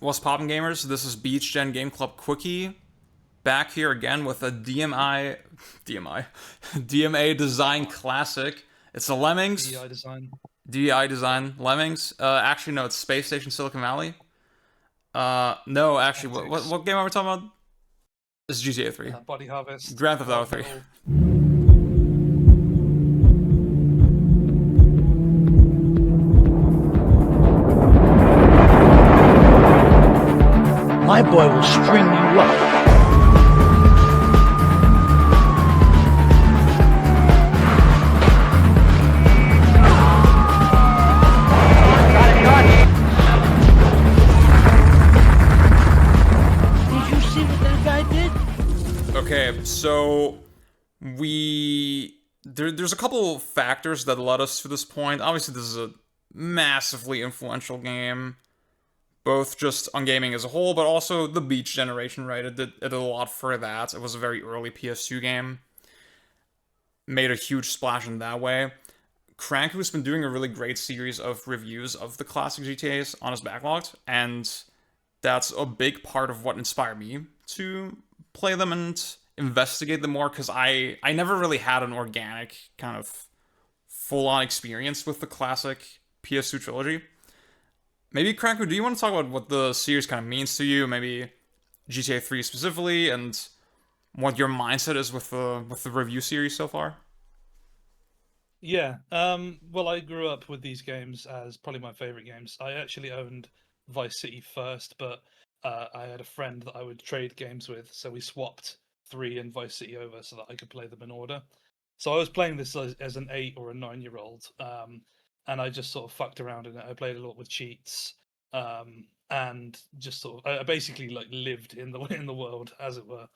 What's poppin' gamers? This is Beach Gen Game Club Quickie back here again with a DMI, DMA design classic. It's the Lemmings, DEI design. DEI design Lemmings. Actually, no, it's Space Station Silicon Valley. No, actually, what, what, Antics. what game are we talking about? It's GTA 3. Body Harvest. Grand Theft Auto World 3. Metal. My boy will string you up. Did you see what that guy did? Okay, so there's a couple factors that led us to this point. Obviously, this is a massively influential game, both just on gaming as a whole, but also the Beach generation, right? It did a lot for that. It was a very early PS2 game, made a huge splash in that way. Crank, who's been doing a really great series of reviews of the classic GTAs on his backlog, and that's a big part of what inspired me to play them and investigate them more, because I never really had an organic kind of full-on experience with the classic PS2 trilogy. Maybe Cranko, do you want to talk about what the series kind of means to you? Maybe GTA 3 specifically, and what your mindset is with the review series so far? Yeah. Well, I grew up with these games as probably my favorite games. I actually owned Vice City first, but I had a friend that I would trade games with, so we swapped 3 and Vice City over so that I could play them in order. So I was playing this as an 8 or a 9-year-old, and I just sort of fucked around in it. I played a lot with cheats, and just sort of I basically like lived in the in the world, as it were.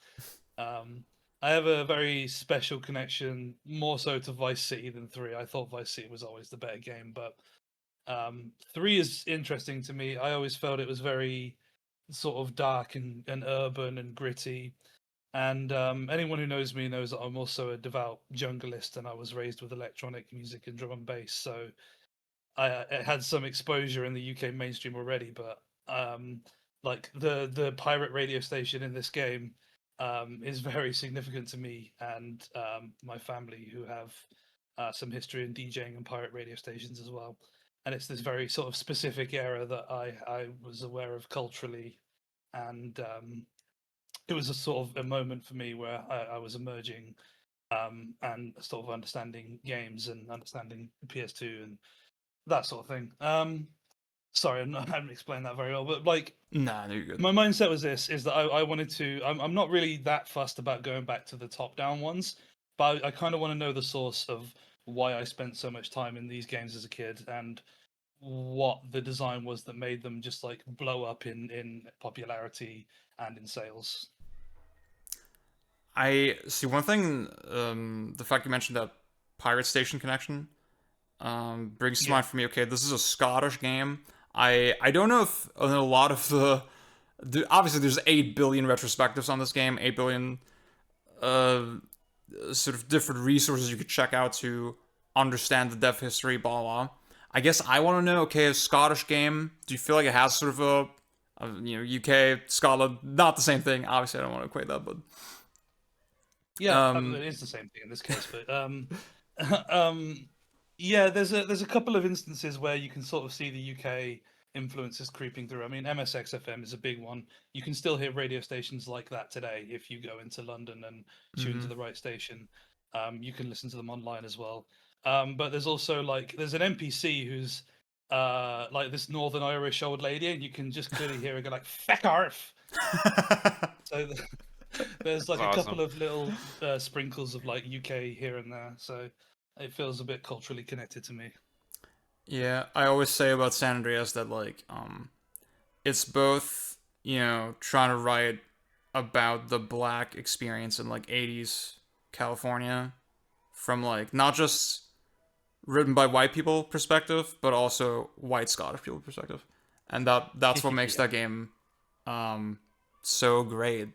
Um, I have a very special connection, more so to Vice City than 3. I thought Vice City was always the better game, but 3 is interesting to me. I always felt it was very sort of dark and urban and gritty. And anyone who knows me knows that I'm also a devout junglist, and I was raised with electronic music and drum and bass. So I had some exposure in the UK mainstream already, but like the pirate radio station in this game is very significant to me and my family, who have some history in DJing and pirate radio stations as well. And it's this very sort of specific era that I was aware of culturally, and it was a sort of a moment for me where I was emerging and sort of understanding games and understanding PS2 and that sort of thing. Sorry, I haven't explained that very well, but like Nah, no, you're good. my mindset was this: is that I wanted to. I'm not really that fussed about going back to the top-down ones, but I kind of want to know the source of why I spent so much time in these games as a kid and what the design was that made them just like blow up in popularity and in sales. I see one thing. The fact you mentioned that pirate station connection brings to Yeah. mind for me. Okay, this is a Scottish game. I don't know if a lot of obviously there's 8 billion retrospectives on this game, 8 billion uh sort of different resources you could check out to understand the dev history, blah blah. I guess I want to know. Okay, a Scottish game. Do you feel like it has sort of UK Scotland? Not the same thing. Obviously, I don't want to equate that, but Yeah, um it is the same thing in this case, but um, yeah, there's a couple of instances where you can sort of see the UK influences creeping through. I mean, MSXFM is a big one. You can still hear radio stations like that today if you go into London and tune to mhm. the right station. You can listen to them online as well. But there's also like there's an NPC who's like this Northern Irish old lady, and you can just clearly hear her go like "feck arf." So there's That's like a couple awesome. of little sprinkles of like UK here and there, so it feels a bit culturally connected to me. Yeah, I always say about San Andreas that it's both, trying to write about the black experience in like 80s California from like not just written by white people perspective, but also white Scottish people perspective. And that's what makes Yeah. that game so great.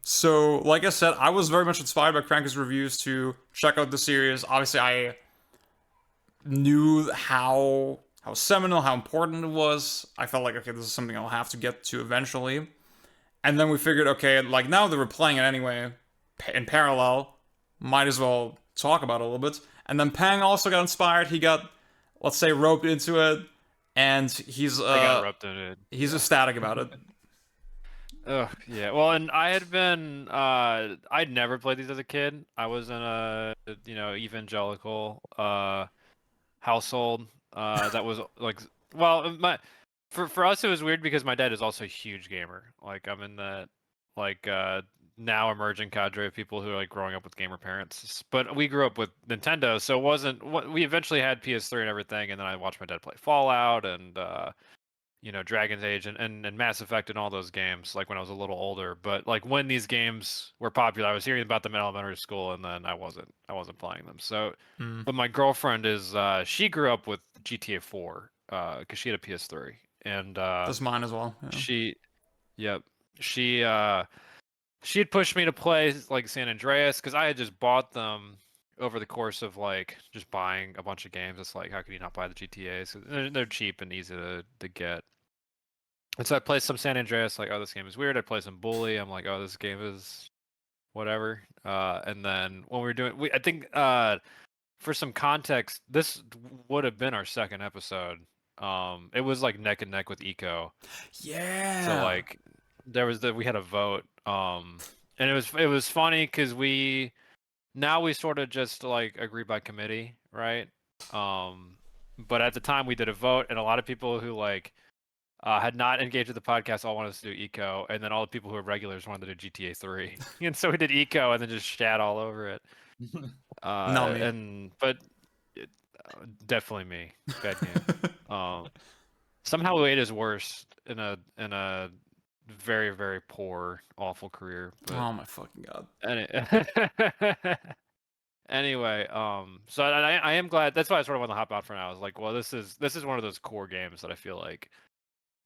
So like I said, I was very much inspired by Cranker's reviews to check out the series. Obviously, I knew how how seminal, how important it was. I felt like, okay, this is something I'll have to get to eventually. And then we figured, okay, like now that we're playing it anyway, in parallel, might as well talk about it a little bit. And then Pang also got inspired. He got, let's say, roped into it, and I got roped in it. he's ecstatic about it. Oh yeah. Well, and I had been I'd never played these as a kid. I was in a evangelical household that was like, well, my for us it was weird because my dad is also a huge gamer. Like I'm in that like now emerging cadre of people who are like growing up with gamer parents. But we grew up with Nintendo, so it wasn't what we eventually had PS3 and everything, and then I watched my dad play Fallout and Dragon's Age and Mass Effect and all those games, like when I was a little older. But like when these games were popular, I was hearing about them in elementary school, and then I wasn't playing them. So, but my girlfriend is she grew up with GTA 4 because she had a PS3, and That's mine as well. Yeah. yep, she she had pushed me to play like San Andreas because I had just bought them over the course of like just buying a bunch of games. It's like, how could you not buy the GTAs? They're cheap and easy to get. And so I played some San Andreas, like, oh, this game is weird. I play some Bully. I'm like, oh, this game is whatever. And then when we were doing, I think for some context, this would have been our second episode. It was like neck and neck with Eco. Yeah. So like we had a vote. And it was funny because we sort of just like agree by committee, right? But at the time we did a vote, and a lot of people who like had not engaged with the podcast all wanted us to do Eco, and then all the people who were regulars wanted to do GTA 3. And so we did Eco and then just shat all over it. Not me. But definitely me. Bad game. Somehow 8 is worse in a very, very poor, awful career. But Oh my fucking god. Anyway, so I am glad. That's why I sort of want to hop out for now. I was like, well, this is one of those core games that I feel like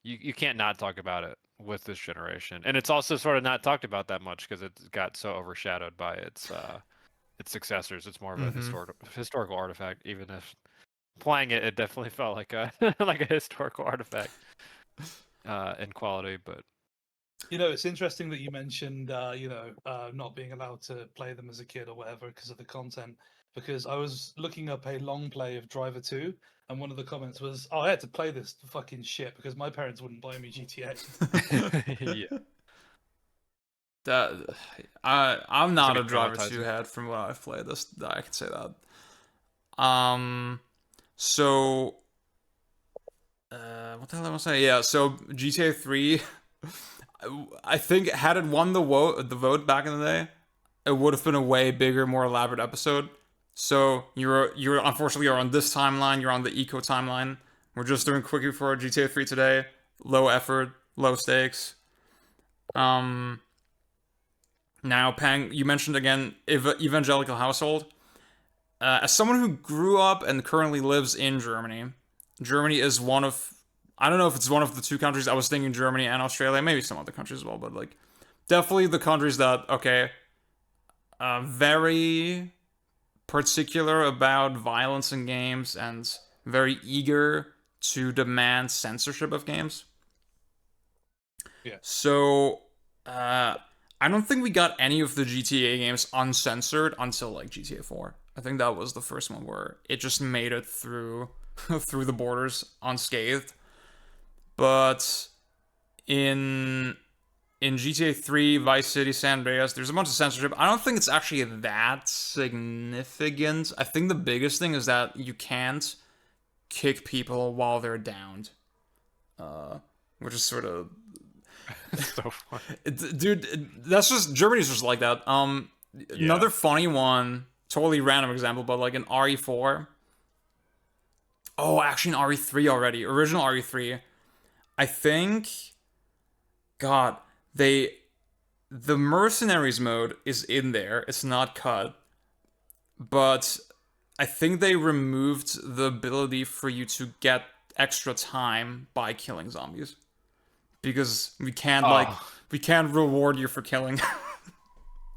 you can't not talk about it with this generation, and it's also sort of not talked about that much because it got so overshadowed by its successors. It's more of a historical artifact, even if playing it, it definitely felt like a like a historical artifact in quality. But it's interesting that you mentioned, not being allowed to play them as a kid or whatever because of the content. Because I was looking up a long play of Driver 2, and one of the comments was, "Oh, I had to play this fucking shit because my parents wouldn't buy me GTA." Yeah. I'm not a Driver traumatizing. 2 head from what I've played. I can say that. So what the hell I want to say? Yeah, so GTA 3, I think had it won the vote back in the day, it would have been a way bigger, more elaborate episode. So you're unfortunately you're on this timeline. You're on the Eco timeline. We're just doing quickie for GTA 3 today. Low effort, low stakes. Now, Pang, you mentioned again evangelical household. As someone who grew up and currently lives in Germany, Germany is one of, I don't know if it's one of the two countries. I was thinking Germany and Australia, maybe some other countries as well, but like definitely the countries that very particular about violence in games and very eager to demand censorship of games. Yeah. So, I don't think we got any of the GTA games uncensored until like GTA 4. I think that was the first one where it just made it through through the borders unscathed. But in GTA 3, Vice City, San Andreas, there's a bunch of censorship. I don't think it's actually that significant. I think the biggest thing is that you can't kick people while they're downed. Which is sort of... So funny. Dude, that's just... Germany's just like that. Another funny one, totally random example, but like in RE4... Oh, actually in RE3 already. Original RE3. I think... God... the mercenaries mode is in there. It's not cut. But I think they removed the ability for you to get extra time by killing zombies. Because we can't we can't reward you for killing.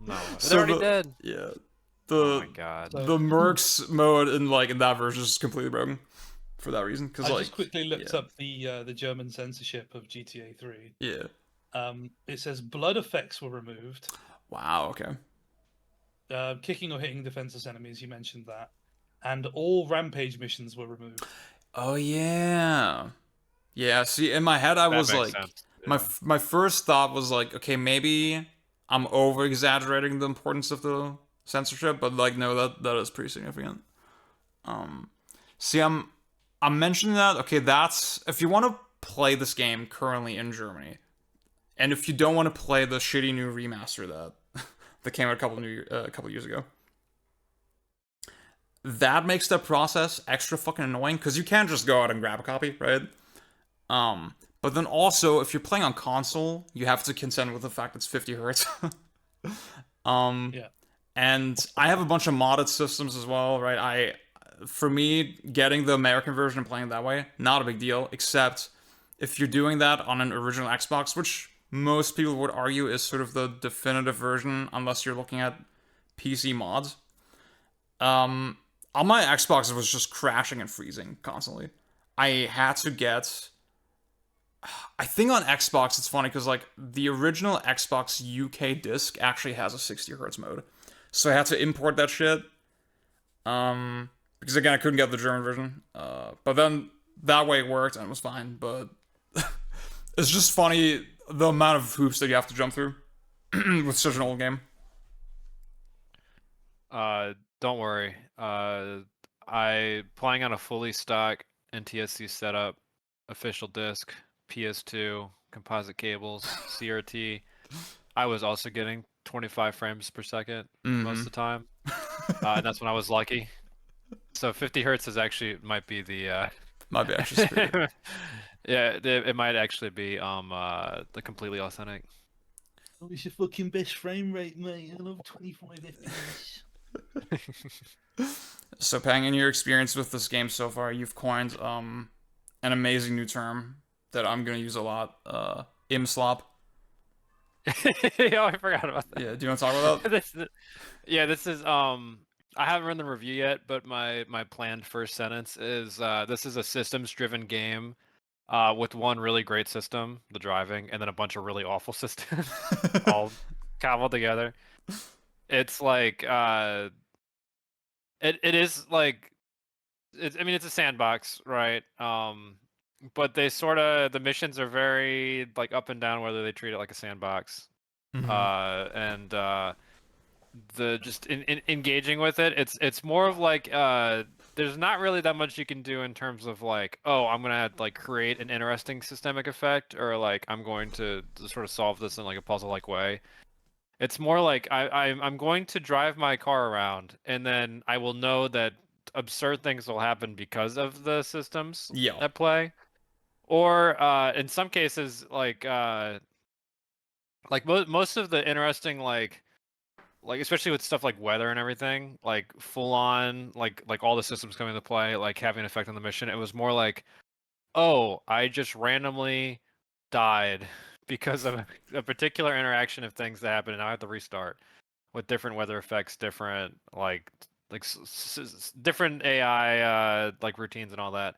No, they're already dead. Yeah. Oh my god. The mercs mode in that version is completely broken. for that reason. Because I like, just quickly looked yeah, up the German censorship of GTA 3. yeah. It says blood effects were removed. Wow. Okay. Kicking or hitting defenseless enemies, you mentioned that. And all rampage missions were removed. Oh yeah. Yeah. See, in my head, I That was makes like, sense. Yeah. my first thought was like, okay, maybe I'm over exaggerating the importance of the censorship, but like, no, that is pretty significant. Um, See, I'm mentioning that. Okay, that's if you want to play this game currently in Germany, and if you don't want to play the shitty new remaster that came out a couple years ago, that makes the process extra fucking annoying because you can't just go out and grab a copy, right? But then also if you're playing on console, you have to contend with the fact it's 50 hertz. um, Yeah. and I have a bunch of modded systems as well, right? For me, getting the American version and playing it that way, not a big deal, except if you're doing that on an original Xbox, which most people would argue is sort of the definitive version, unless you're looking at PC mods. Um, on my Xbox, it was just crashing and freezing constantly. I had to get. I think on Xbox, it's funny because like the original Xbox UK disc actually has a 60 hertz mode, so I had to import that shit. Because again, I couldn't get the German version. But then that way it worked and it was fine. But it's just funny the amount of hoops that you have to jump through with such an old game. Don't worry. I playing on a fully stock NTSC setup, official disc, PS2, composite cables, CRT. I was also getting 25 frames per second most of the time, and that's when I was lucky. So 50 hertz is actually might be the Might be actually superior. yeah, it might actually be the completely authentic. Oh, it's your fucking best frame rate, mate. I love 25 FPS. So, Pang, in your experience with this game so far, you've coined an amazing new term that I'm gonna use a lot. Imslop. Yeah, I forgot about that. Yeah, do you want to talk about that? This is I haven't run the review yet, but my planned first sentence is this is a systems driven game with one really great system, the driving, and then a bunch of really awful systems all cobbled together. It's like it is like I mean it's a sandbox, right? But they sort of the missions are very like up and down whether they treat it like a sandbox. And the just in engaging with it, it's more of like there's not really that much you can do in terms of like, oh, I'm gonna like create an interesting systemic effect, or like I'm going to sort of solve this in like a puzzle like way. It's more like I'm going to drive my car around, and then I will know that absurd things will happen because of the systems Yeah. at play. Or in some cases, like most of the interesting like especially with stuff like weather and everything, like full on like all the systems coming into play, like having an effect on the mission. It was more like, oh, I just randomly died because of a particular interaction of things that happened, and now I have to restart with different weather effects, different different AI like routines and all that.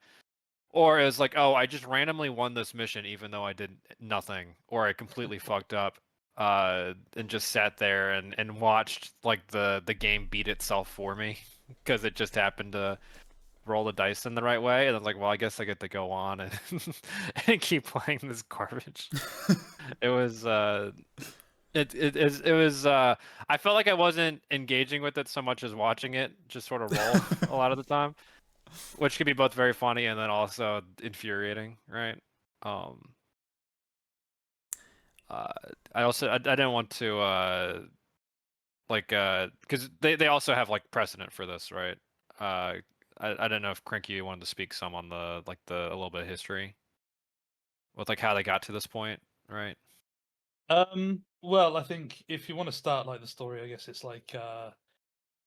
Or it was like, oh, I just randomly won this mission even though I did nothing, or I completely fucked up, and just sat there and watched like the game beat itself for me because it just happened to roll the dice in the right way, and I was like, well, I guess I get to go on and and keep playing this garbage. It was it was I felt like I wasn't engaging with it so much as watching it just sort of roll a lot of the time, which could be both very funny and then also infuriating, right? Um, uh, I didn't want to because they also have like precedent for this, right? I don't know if Cranky wanted to speak some on the like the a little bit of history with like how they got to this point, right? Well, I think if you want to start like the story, I guess it's like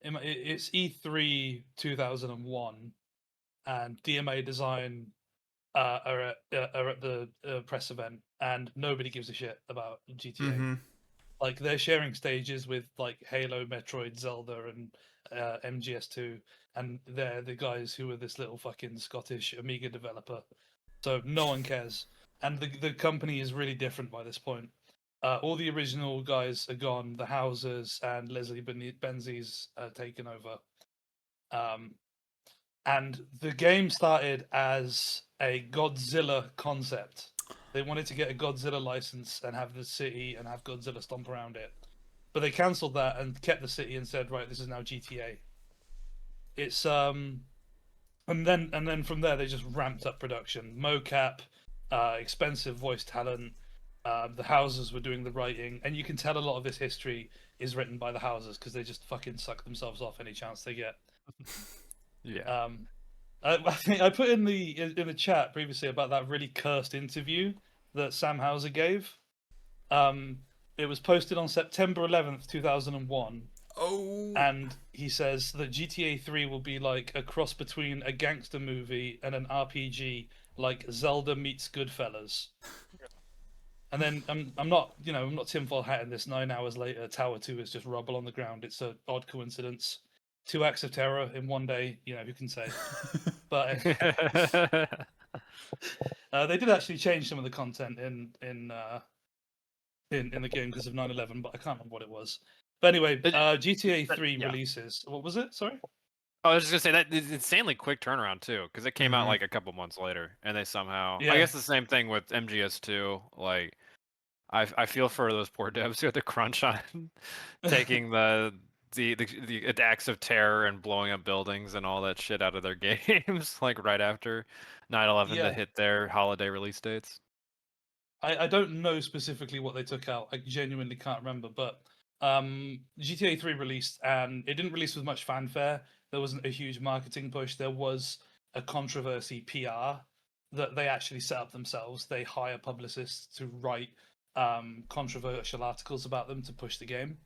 it's E3 2001, and DMA Design are at the press event, and nobody gives a shit about GTA. Mm-hmm. Like they're sharing stages with like Halo, Metroid, Zelda, and MGS2, and they're the guys who are this little fucking Scottish Amiga developer. So no one cares, and the company is really different by this point. All the original guys are gone. The Housers and Leslie Benzies taken over. And the game started as a Godzilla concept. They wanted to get a Godzilla license and have the city and have Godzilla stomp around it, but they cancelled that and kept the city and said, right, this is now GTA. It's and then from there they just ramped up production, mocap, expensive voice talent. The Houses were doing the writing, and you can tell a lot of this history is written by the Houses because they just fucking suck themselves off any chance they get. Yeah. I think I put in the chat previously about that really cursed interview that Sam Houser gave. It was posted on September 11th, 2001, Oh. and he says that GTA 3 will be like a cross between a gangster movie and an RPG, like Zelda meets Goodfellas. And then I'm not I'm not tinfoil hatting this. 9 hours later, Tower 2 is just rubble on the ground. It's a odd coincidence. 2 acts of terror in one day. Who can say? But they did actually change some of the content in the game because of 9/11, but I can't remember what it was. But anyway, GTA 3 yeah. releases. What was it? Sorry. I was just gonna say that it's insanely quick turnaround too, because it came out Mhm. like a couple months later, and they somehow. Yeah. I guess the same thing with MGS2. Like, I feel for those poor devs who had to crunch on taking the acts of terror and blowing up buildings and all that shit out of their games, like right after 9/11 Yeah. to hit their holiday release dates. I don't know specifically what they took out. I genuinely can't remember, but GTA 3 released and it didn't release with much fanfare. There wasn't a huge marketing push. There was a controversy PR that they actually set up themselves. They hire publicists to write controversial articles about them to push the game.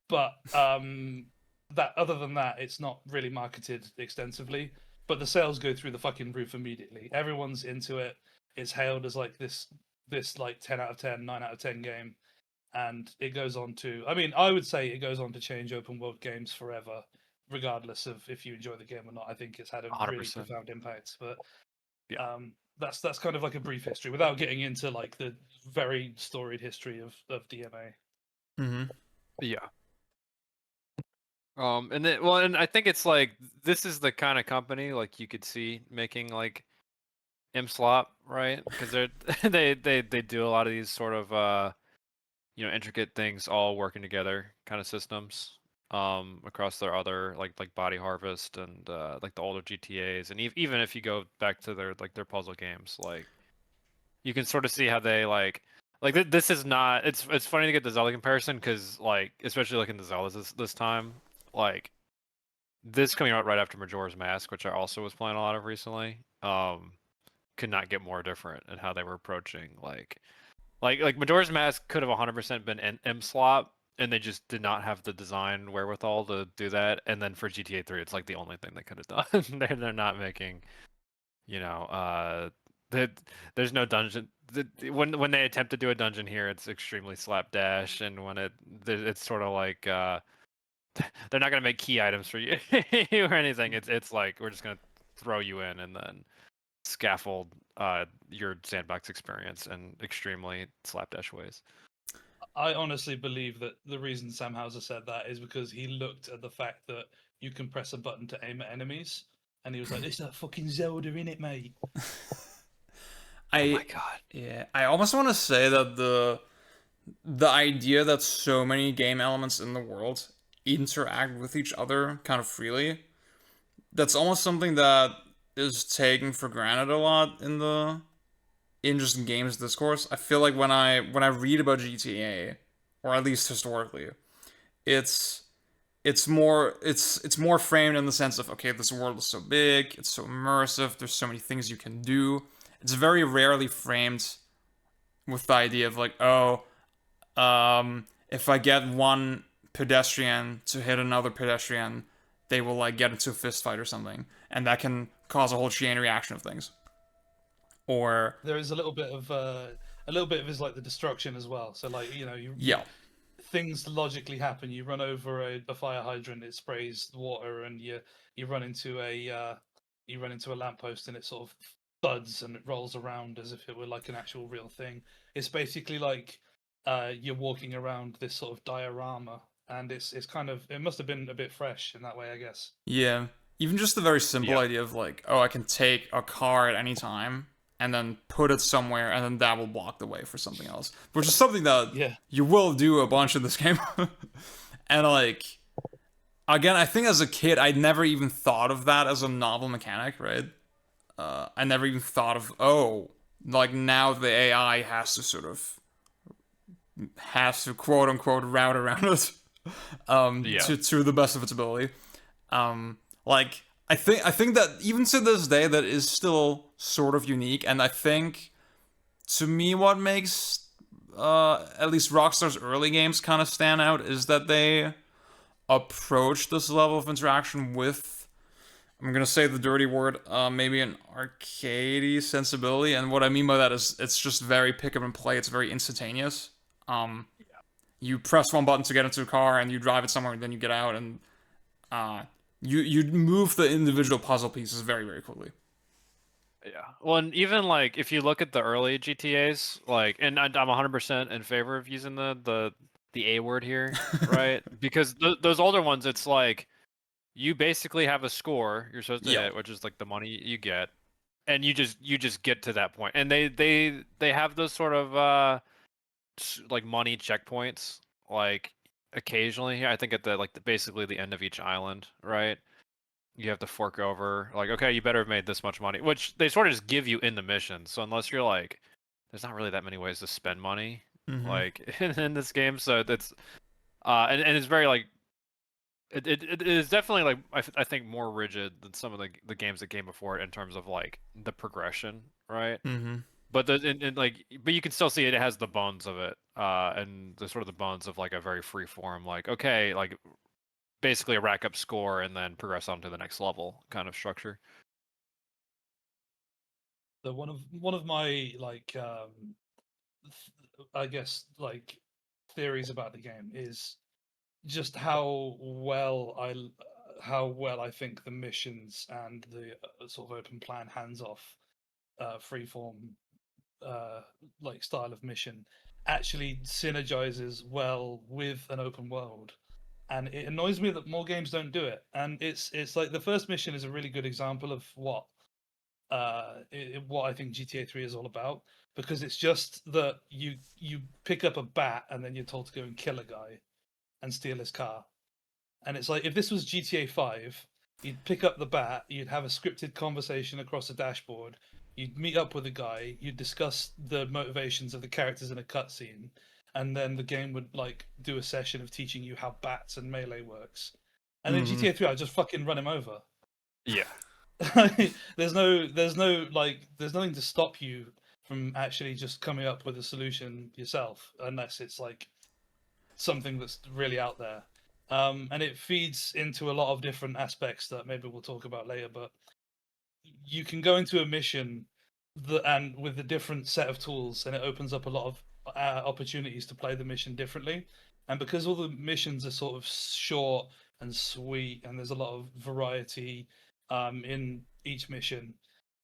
But that other than that, it's not really marketed extensively. But the sales go through the fucking roof immediately. Everyone's into it. It's hailed as like this like 10 out of 10, 9 out of 10 game, and it goes on to. I mean, I would say it goes on to change open world games forever, regardless of if you enjoy the game or not. I think it's had a really 100%. profound impact. But Yeah. that's kind of like a brief history without getting into like the very storied history of DMA. Mm-hmm. Yeah. And then, well, and I think it's like this is the kind of company like you could see making like MSlop, right? Because they're they do a lot of these sort of intricate things all working together kind of systems across their other like Body Harvest and like the older GTAs, and even if you go back to their puzzle games, like you can sort of see how they this is not. It's funny to get the Zelda comparison because like especially like in the Zeldas this time, like this coming out right after Majora's Mask, which I also was playing a lot of recently, could not get more different in how they were approaching like Majora's Mask could have 100% been MSlop, and they just did not have the design wherewithal to do that. And then for GTA 3, it's like the only thing they could have done. They're not making, you know, there's no dungeon. When they attempt to do a dungeon here, it's extremely slapdash, and when it's sort of like they're not gonna make key items for you or anything. It's like we're just gonna throw you in and then scaffold your sandbox experience in extremely slapdash ways. I honestly believe that the reason Sam Houser said that is because he looked at the fact that you can press a button to aim at enemies, and he was like, "It's that fucking Zelda in it, mate." Oh my god. Yeah, I almost want to say that the idea that so many game elements in the world interact with each other kind of freely, that's almost something that is taken for granted a lot in just games discourse. I feel like when I read about GTA, or at least historically, it's it's more framed in the sense of, okay, this world is so big, it's so immersive, there's so many things you can do. It's very rarely framed with the idea of like, oh, if I get one pedestrian to hit another pedestrian, they will like get into a fist fight or something, and that can cause a whole chain reaction of things. Or There is a little bit of his like the destruction as well. So like you yeah, things logically happen. You run over a fire hydrant, it sprays water, and you run into a lamppost, and it sort of thuds and it rolls around as if it were like an actual real thing. It's basically like you're walking around this sort of diorama, and it's kind of, it must have been a bit fresh in that way, I guess. Yeah. Even just the very simple Yeah. idea of like, oh, I can take a car at any time and then put it somewhere and then that will block the way for something else. Which is something that Yeah. you will do a bunch in this game. And like again, I think as a kid I'd never even thought of that as a novel mechanic, right? I never even thought of, oh, like now the AI has to quote unquote route around it Yeah. to the best of its ability. Like I think that even to this day that is still sort of unique, and I think to me what makes at least Rockstar's early games kind of stand out is that they approach this level of interaction with, I'm gonna say the dirty word, maybe an arcadey sensibility, and what I mean by that is it's just very pick up and play. It's very instantaneous. Um, you press one button to get into a car, and you drive it somewhere, and then you get out, and uh, you move the individual puzzle pieces very very quickly. Yeah. Well, and even like if you look at the early GTA's, like, and I'm 100% in favor of using the A word here, right? Because those older ones, it's like you basically have a score you're supposed to Yeah. hit, which is like the money you get, and you just get to that point, and they have those sort of like money checkpoints, like occasionally here. I think at basically the end of each island, right? You have to fork over, like, okay, you better have made this much money, which they sort of just give you in the mission. So unless you're like, there's not really that many ways to spend money, Mm-hmm. like in this game. So that's and it's very like it is definitely like I think more rigid than some of the games that came before it in terms of like the progression, right? Mm-hmm. But like, but you can still see it has the bones of it, and the sort of the bones of like a very free form, like, okay, like basically a rack up score and then progress on to the next level kind of structure. So one of my like I guess like theories about the game is just how well I think the missions and the sort of open plan hands off freeform like style of mission actually synergizes well with an open world. And it annoys me that more games don't do it. And it's like the first mission is a really good example of what I think GTA 3 is all about, because it's just that you pick up a bat and then you're told to go and kill a guy and steal his car. And it's like, if this was GTA 5, you'd pick up the bat, you'd have a scripted conversation across a dashboard, you'd meet up with a guy, you'd discuss the motivations of the characters in a cutscene, and then the game would like do a session of teaching you how bats and melee works. And then Mm-hmm. GTA 3, I just fucking run him over. Yeah. There's nothing to stop you from actually just coming up with a solution yourself, unless it's like something that's really out there. And it feeds into a lot of different aspects that maybe we'll talk about later. But you can go into a mission and with a different set of tools, and it opens up a lot of opportunities to play the mission differently. And because all the missions are sort of short and sweet, and there's a lot of variety in each mission,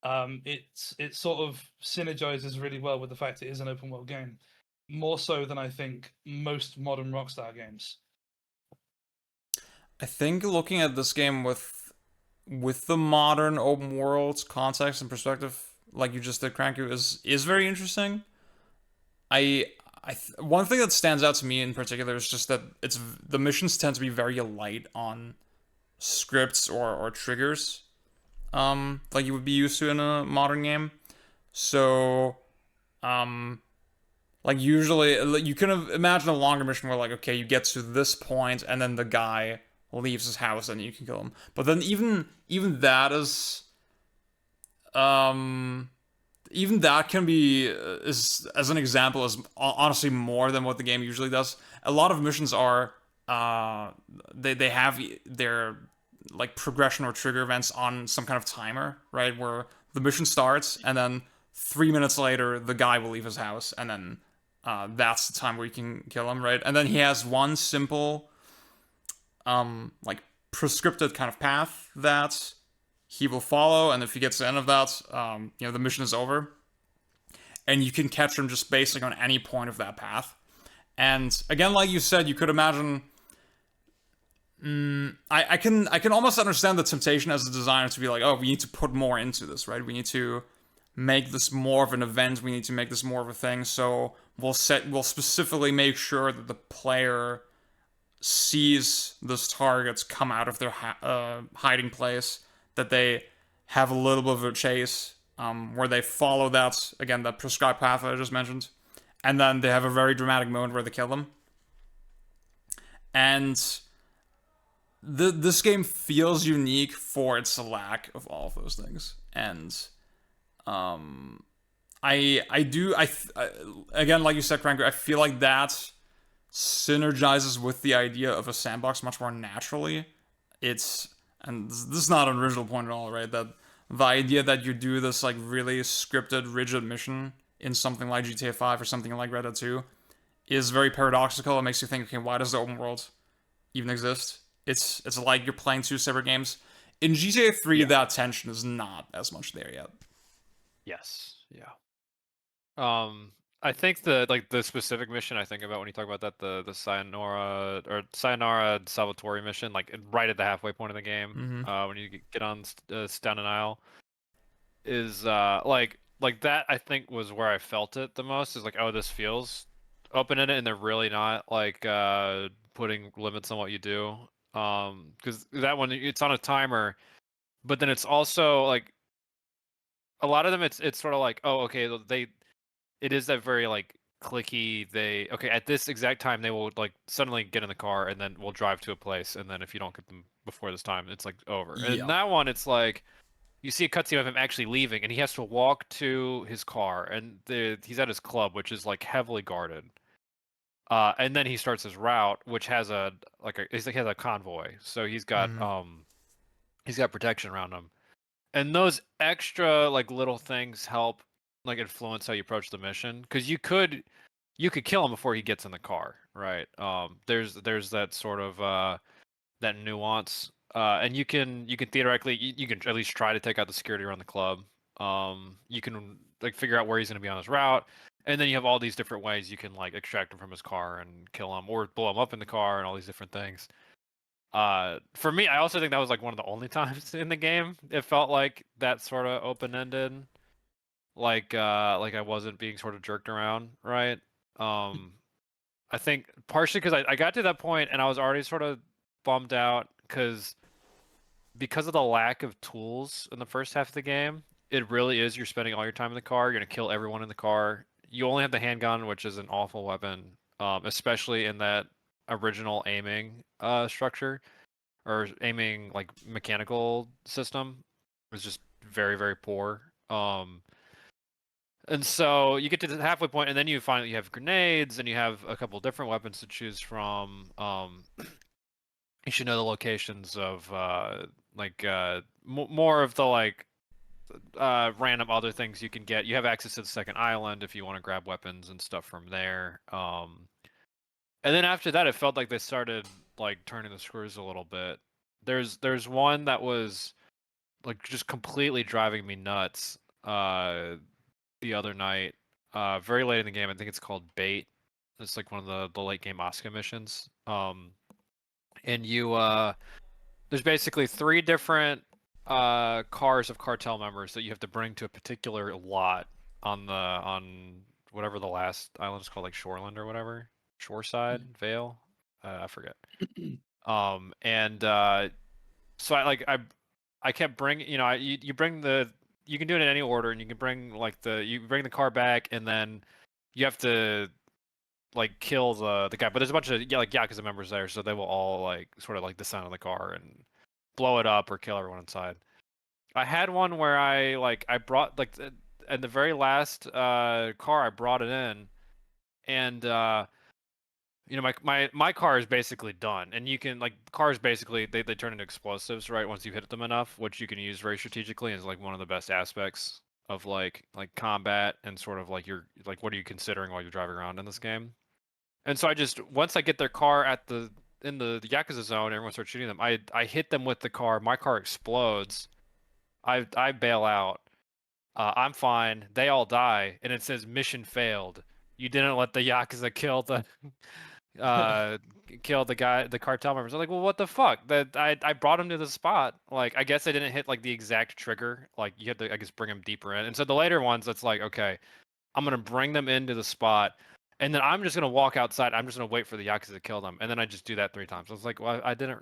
it sort of synergizes really well with the fact it is an open world game, more so than I think most modern Rockstar games. I think looking at this game with the modern open world context and perspective, like you just did, Cranky, is very interesting. I one thing that stands out to me in particular is just that the missions tend to be very light on scripts or triggers, like you would be used to in a modern game. So, um, like usually you can imagine a longer mission where like, okay, you get to this point and then the guy leaves his house and you can kill him. But then even that is um even that can be is as an example is honestly more than what the game usually does. A lot of missions are they have their like progression or trigger events on some kind of timer, right? Where the mission starts and then 3 minutes later the guy will leave his house and then that's the time where you can kill him, right? And then he has one simple, like prescripted kind of path that he will follow, and if he gets to the end of that, the mission is over, and you can catch him just basically on any point of that path. And again, like you said, you could imagine. I can almost understand the temptation as a designer to be like, oh, we need to put more into this, right? We need to make this more of an event. We need to make this more of a thing. So we'll specifically make sure that the player sees those targets come out of their hiding place, that they have a little bit of a chase, where they follow that prescribed path that I just mentioned, and then they have a very dramatic moment where they kill them. And this game feels unique for its lack of all of those things, and again, like you said, Cranker, I feel like that synergizes with the idea of a sandbox much more naturally. And this is not an original point at all, right? That the idea that you do this like really scripted, rigid mission in something like GTA 5 or something like Red Dead 2 is very paradoxical. It makes you think, okay, why does the open world even exist? It's like you're playing two separate games. In GTA 3, that tension is not as much there yet. Yes. Yeah. I think the specific mission I think about when you talk about that, the Sayonara Salvatore mission, like right at the halfway point of the game, when you get on down an aisle, is like that. I think was where I felt it the most. Is like, oh, this feels open ended, and they're really not like putting limits on what you do. Because that one, it's on a timer, but then it's also like a lot of them. It's sort of like, oh, okay, it is that very like clicky. Okay, at this exact time they will like suddenly get in the car and then we'll drive to a place, and then if you don't get them before this time, it's like over. Yeah. And in that one, it's like you see a cutscene of him actually leaving, and he has to walk to his car, and he's at his club, which is like heavily guarded. And then he starts his route, which has he has a convoy, so he's got protection around him, and those extra like little things help like influence how you approach the mission, because you could kill him before he gets in the car, right? There's that sort of that nuance, and you can theoretically you can at least try to take out the security around the club. You can like figure out where he's going to be on his route, and then you have all these different ways you can like extract him from his car and kill him, or blow him up in the car, and all these different things. For me, I also think that was like one of the only times in the game it felt like that sort of open-ended, like I wasn't being sort of jerked around, right? I think partially because I got to that point and I was already sort of bummed out because of the lack of tools in the first half of the game. It really is, you're spending all your time in the car. You're gonna kill everyone in the car. You only have the handgun, which is an awful weapon, especially in that original aiming structure, or aiming like mechanical system. It was just very, very poor. And so you get to the halfway point, and then you have grenades, and you have a couple different weapons to choose from. You should know the locations of more of the like random other things you can get. You have access to the second island if you want to grab weapons and stuff from there. And then after that, it felt like they started like turning the screws a little bit. There's one that was like just completely driving me nuts the other night, very late in the game. I think it's called Bait. It's like one of the late game Oscar missions. And there's basically 3 different cars of cartel members that you have to bring to a particular lot on whatever the last island is called, like Shoreland or whatever, Shoreside, Vale, I forget. And so I kept bringing, you bring you can do it in any order, and you can bring you bring the car back, and then you have to like kill the guy. But there's a bunch of Yakuza members there, so they will all like sort of like descend on the car and blow it up or kill everyone inside. I had one where I brought at the very last car, I brought it in, and my car is basically done, and you can cars basically they turn into explosives right once you hit them enough, which you can use very strategically, and is like one of the best aspects of like combat and sort of like your like what are you considering while you're driving around in this game. And so I just once I get their car at the in the Yakuza zone, everyone starts shooting them. I hit them with the car. My car explodes. I bail out. I'm fine. They all die, and it says mission failed. You didn't let the Yakuza uh kill the guy, the cartel members. I'm like, well, what the fuck? That I brought him to the spot. Like, I guess I didn't hit like the exact trigger. Like, you had to, I guess, bring him deeper in. And so the later ones, it's like, okay, I'm gonna bring them into the spot, and then I'm just gonna walk outside. I'm just gonna wait for the Yakuza to kill them, and then I just do that 3 times. I was like, well, I didn't,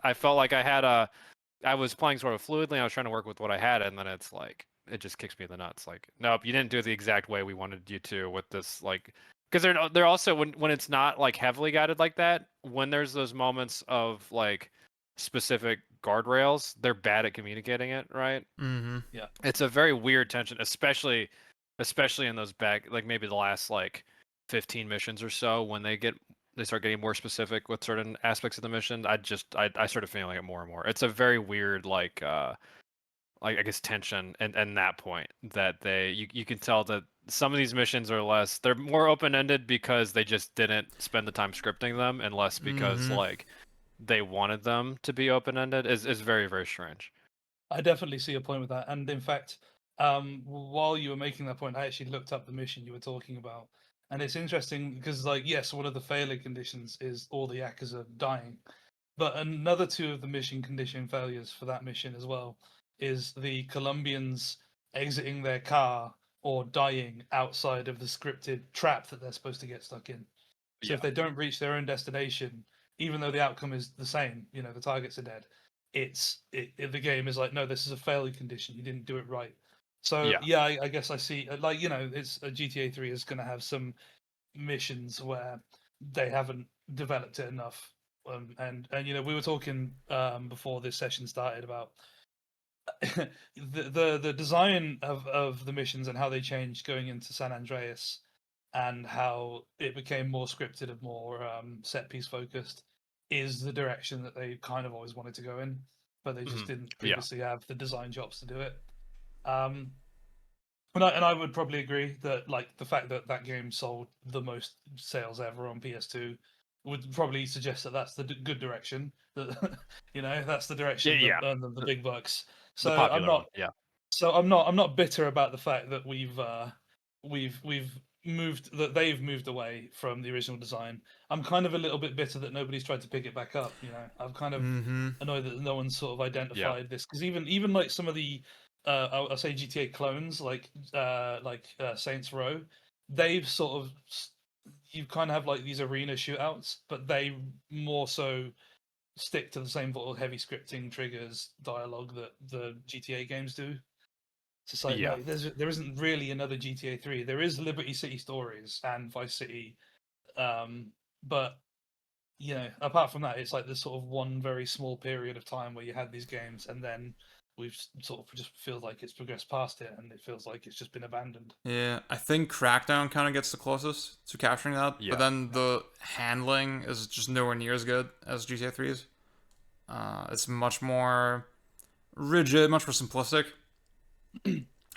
I felt like I was playing sort of fluidly. I was trying to work with what I had, and then it's like it just kicks me in the nuts. Like, nope, you didn't do it the exact way we wanted you to with this. Like, because they're also when it's not like heavily guided like that. When there's those moments of like specific guardrails, they're bad at communicating it, right? Mm-hmm. Yeah. It's a very weird tension, especially in those back like maybe the last like 15 missions or so when they start getting more specific with certain aspects of the mission. I started feeling it more and more. It's a very weird like I guess tension and that point that you can tell that some of these missions are less, they're more open-ended because they just didn't spend the time scripting them, and less because Mm-hmm. like they wanted them to be open-ended is very, very strange. I definitely see a point with that. And in fact, while you were making that point, I actually looked up the mission you were talking about. And it's interesting because, like, yes, one of the failure conditions is all the Yakuza dying. But another two of the mission condition failures for that mission as well is the Colombians exiting their car or dying outside of the scripted trap that they're supposed to get stuck in. So Yeah. if they don't reach their own destination, even though the outcome is the same, the targets are dead. The game is like, no, this is a failure condition. You didn't do it right. So Yeah. yeah, I guess I see. Like, it's a GTA 3 is going to have some missions where they haven't developed it enough. And we were talking before this session started about the design of the missions and how they changed going into San Andreas, and how it became more scripted and more set piece focused, is the direction that they kind of always wanted to go in, but they just Mhm. didn't Yeah. previously have the design jobs to do it. Um, and I would probably agree that, like, the fact that that game sold the most sales ever on PS2 would probably suggest that that's the good direction. That that's the Yeah, direction that yeah. earned them the big bucks. The So I'm popular one. not Yeah. I'm not bitter about the fact that we've moved that they've moved away from the original design. I'm kind of a little bit bitter that nobody's tried to pick it back up. I'm kind of Mm-hmm. annoyed that no one's sort of Yeah. identified this, because even like some of the I'll say GTA clones, like Saints Row, they've sort of you kind of have like these arena shootouts, but they more so stick to the same sort of heavy scripting triggers dialogue that the GTA games do. It's just like, Yeah. no, there isn't really another GTA 3. There is Liberty City Stories and Vice City, but apart from that, it's like this sort of one very small period of time where you had these games, and then we've sort of just feels like it's progressed past it, and it feels like it's just been abandoned. Yeah, I think Crackdown kind of gets the closest to capturing that, but Yeah. then the handling is just nowhere near as good as GTA 3's. It's much more rigid, much more simplistic.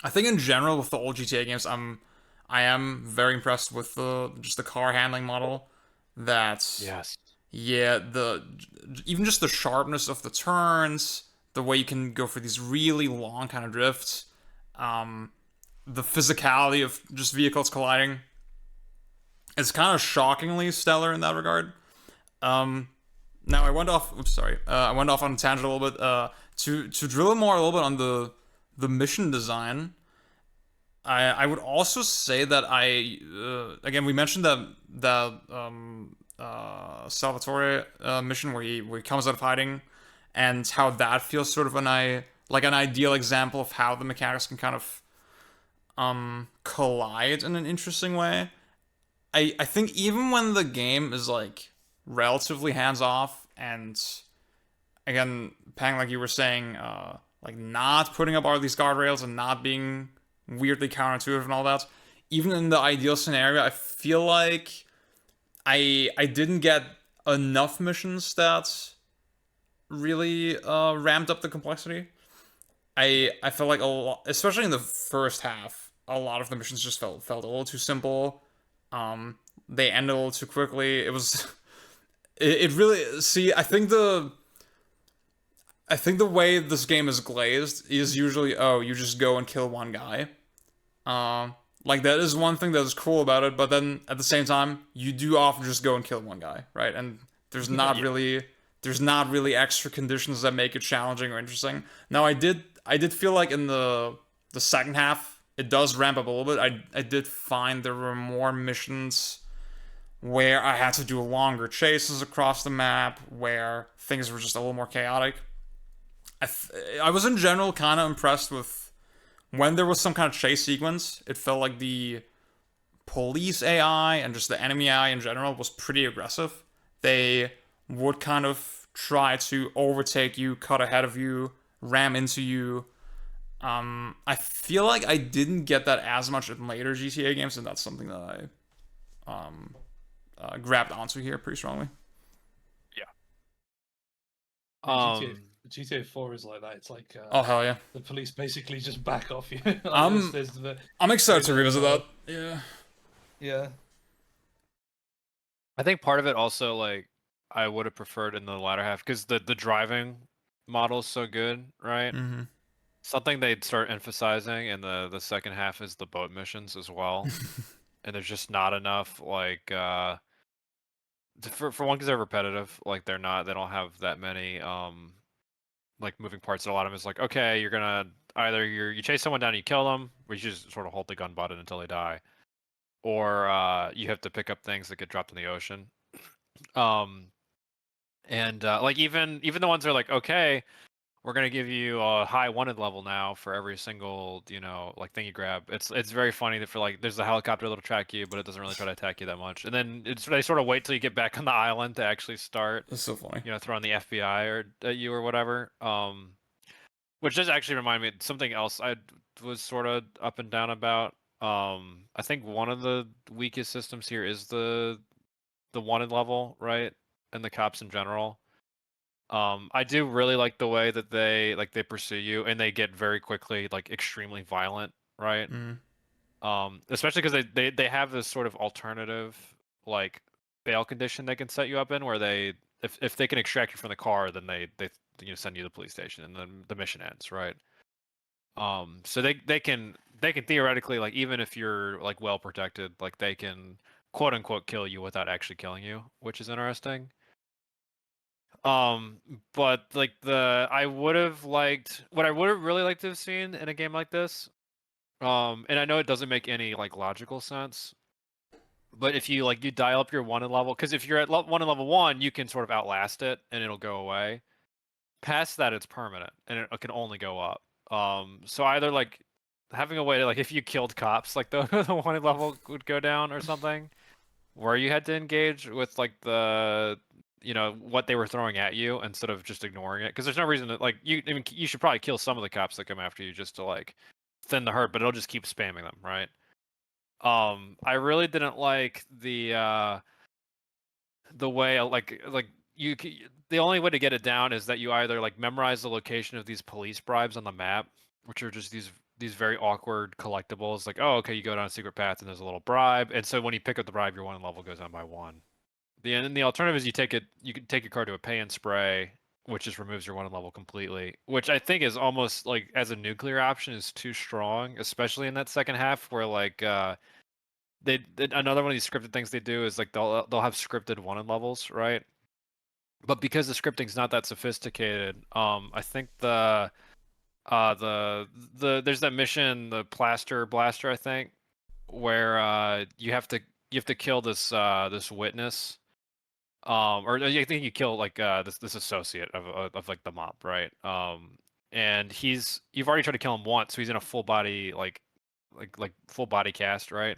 I think in general with the old GTA games, I am very impressed with the car handling model. That's Yes. yeah, even just the sharpness of the turns, the way you can go for these really long kind of drifts, um, the physicality of just vehicles colliding. It's kind of shockingly stellar in that regard. Um, Now I went off. Oops, sorry. I went off on a tangent a little bit. To drill in more a little bit on the mission design. I would also say that again we mentioned that Salvatore mission where he comes out of hiding, and how that feels sort of like an ideal example of how the mechanics can kind of collide in an interesting way. I think even when the game is like relatively hands off, and again, Pang, like you were saying, like not putting up all these guardrails and not being weirdly counterintuitive and all that. Even in the ideal scenario, I feel like I didn't get enough missions that really ramped up the complexity. I felt like a lot, especially in the first half, a lot of the missions just felt a little too simple. They ended a little too quickly. It was it really see. I think the way this game is glazed is usually, oh, you just go and kill one guy. Like that is one thing that is cool about it, but then at the same time, you do often just go and kill one guy, right? And there's not Yeah. really there's not really extra conditions that make it challenging or interesting. Now I did feel like in the second half it does ramp up a little bit. I did find there were more missions where I had to do longer chases across the map, where things were just a little more chaotic. I was in general kind of impressed with when there was some kind of chase sequence. It felt like the police AI and just the enemy AI in general was pretty aggressive. They would kind of try to overtake you, cut ahead of you, ram into you. I feel like I didn't get that as much in later GTA games, and that's something that I grabbed onto here pretty strongly. GTA Um, GTA 4 is like that. It's like Oh hell yeah! the police basically just back off you. Like, I'm there's I'm excited to very revisit little, that. Yeah. yeah. I think part of it also like I would have preferred in the latter half because the driving model is so good, right? Mm-hmm. Something they'd start emphasizing in the second half is the boat missions as well. And there's just not enough like for one because they're repetitive. Like they don't have that many like moving parts. And a lot of them is like, okay, you're gonna either you chase someone down, and you kill them, or you just sort of hold the gun button until they die, or you have to pick up things that get dropped in the ocean. Um, and like even the ones that are like, okay, we're gonna give you a high wanted level now for every single like thing you grab. It's very funny that for like there's a helicopter that'll track you, but it doesn't really try to attack you that much. And then they sort of wait till you get back on the island to actually start That's so funny. throwing the FBI or at you or whatever. Which does actually remind me of something else I was sort of up and down about. I think one of the weakest systems here is the wanted level, right? And the cops in general. I do really like the way that they pursue you and they get very quickly like extremely violent, right? Mm. Especially because they have this sort of alternative like bail condition they can set you up in where they if they can extract you from the car, then they send you to the police station and then the mission ends, right? So they can theoretically like even if you're like well protected, like they can quote unquote kill you without actually killing you, which is interesting. Um, but like I would have liked what I would have really liked to have seen in a game like this. And I know it doesn't make any like logical sense, but if you like you dial up your wanted level, because if you're at wanted level 1, you can sort of outlast it and it'll go away. Past that, it's permanent and it can only go up. So either like having a way to like if you killed cops, like the the wanted level would go down or something, where you had to engage with like the what they were throwing at you instead of just ignoring it because there's no reason to like I mean you should probably kill some of the cops that come after you just to like thin the herd, but it'll just keep spamming them, right? I really didn't like the way like the only way to get it down is that you either like memorize the location of these police bribes on the map, which are just these very awkward collectibles. Like, oh, okay, you go down a secret path and there's a little bribe, and so when you pick up the bribe, your one level goes down by 1. The alternative is you can take your car to a pay and spray, which just removes your one level completely. Which I think is almost like as a nuclear option is too strong, especially in that second half where like another one of these scripted things they do is like they'll have scripted wanted levels, right? But because the scripting's not that sophisticated, I think the there's that mission, the plaster blaster, I think, where you have to kill this witness, or I think you kill like this associate of like the mob, right? And you've already tried to kill him once, so he's in a full body like full body cast, right?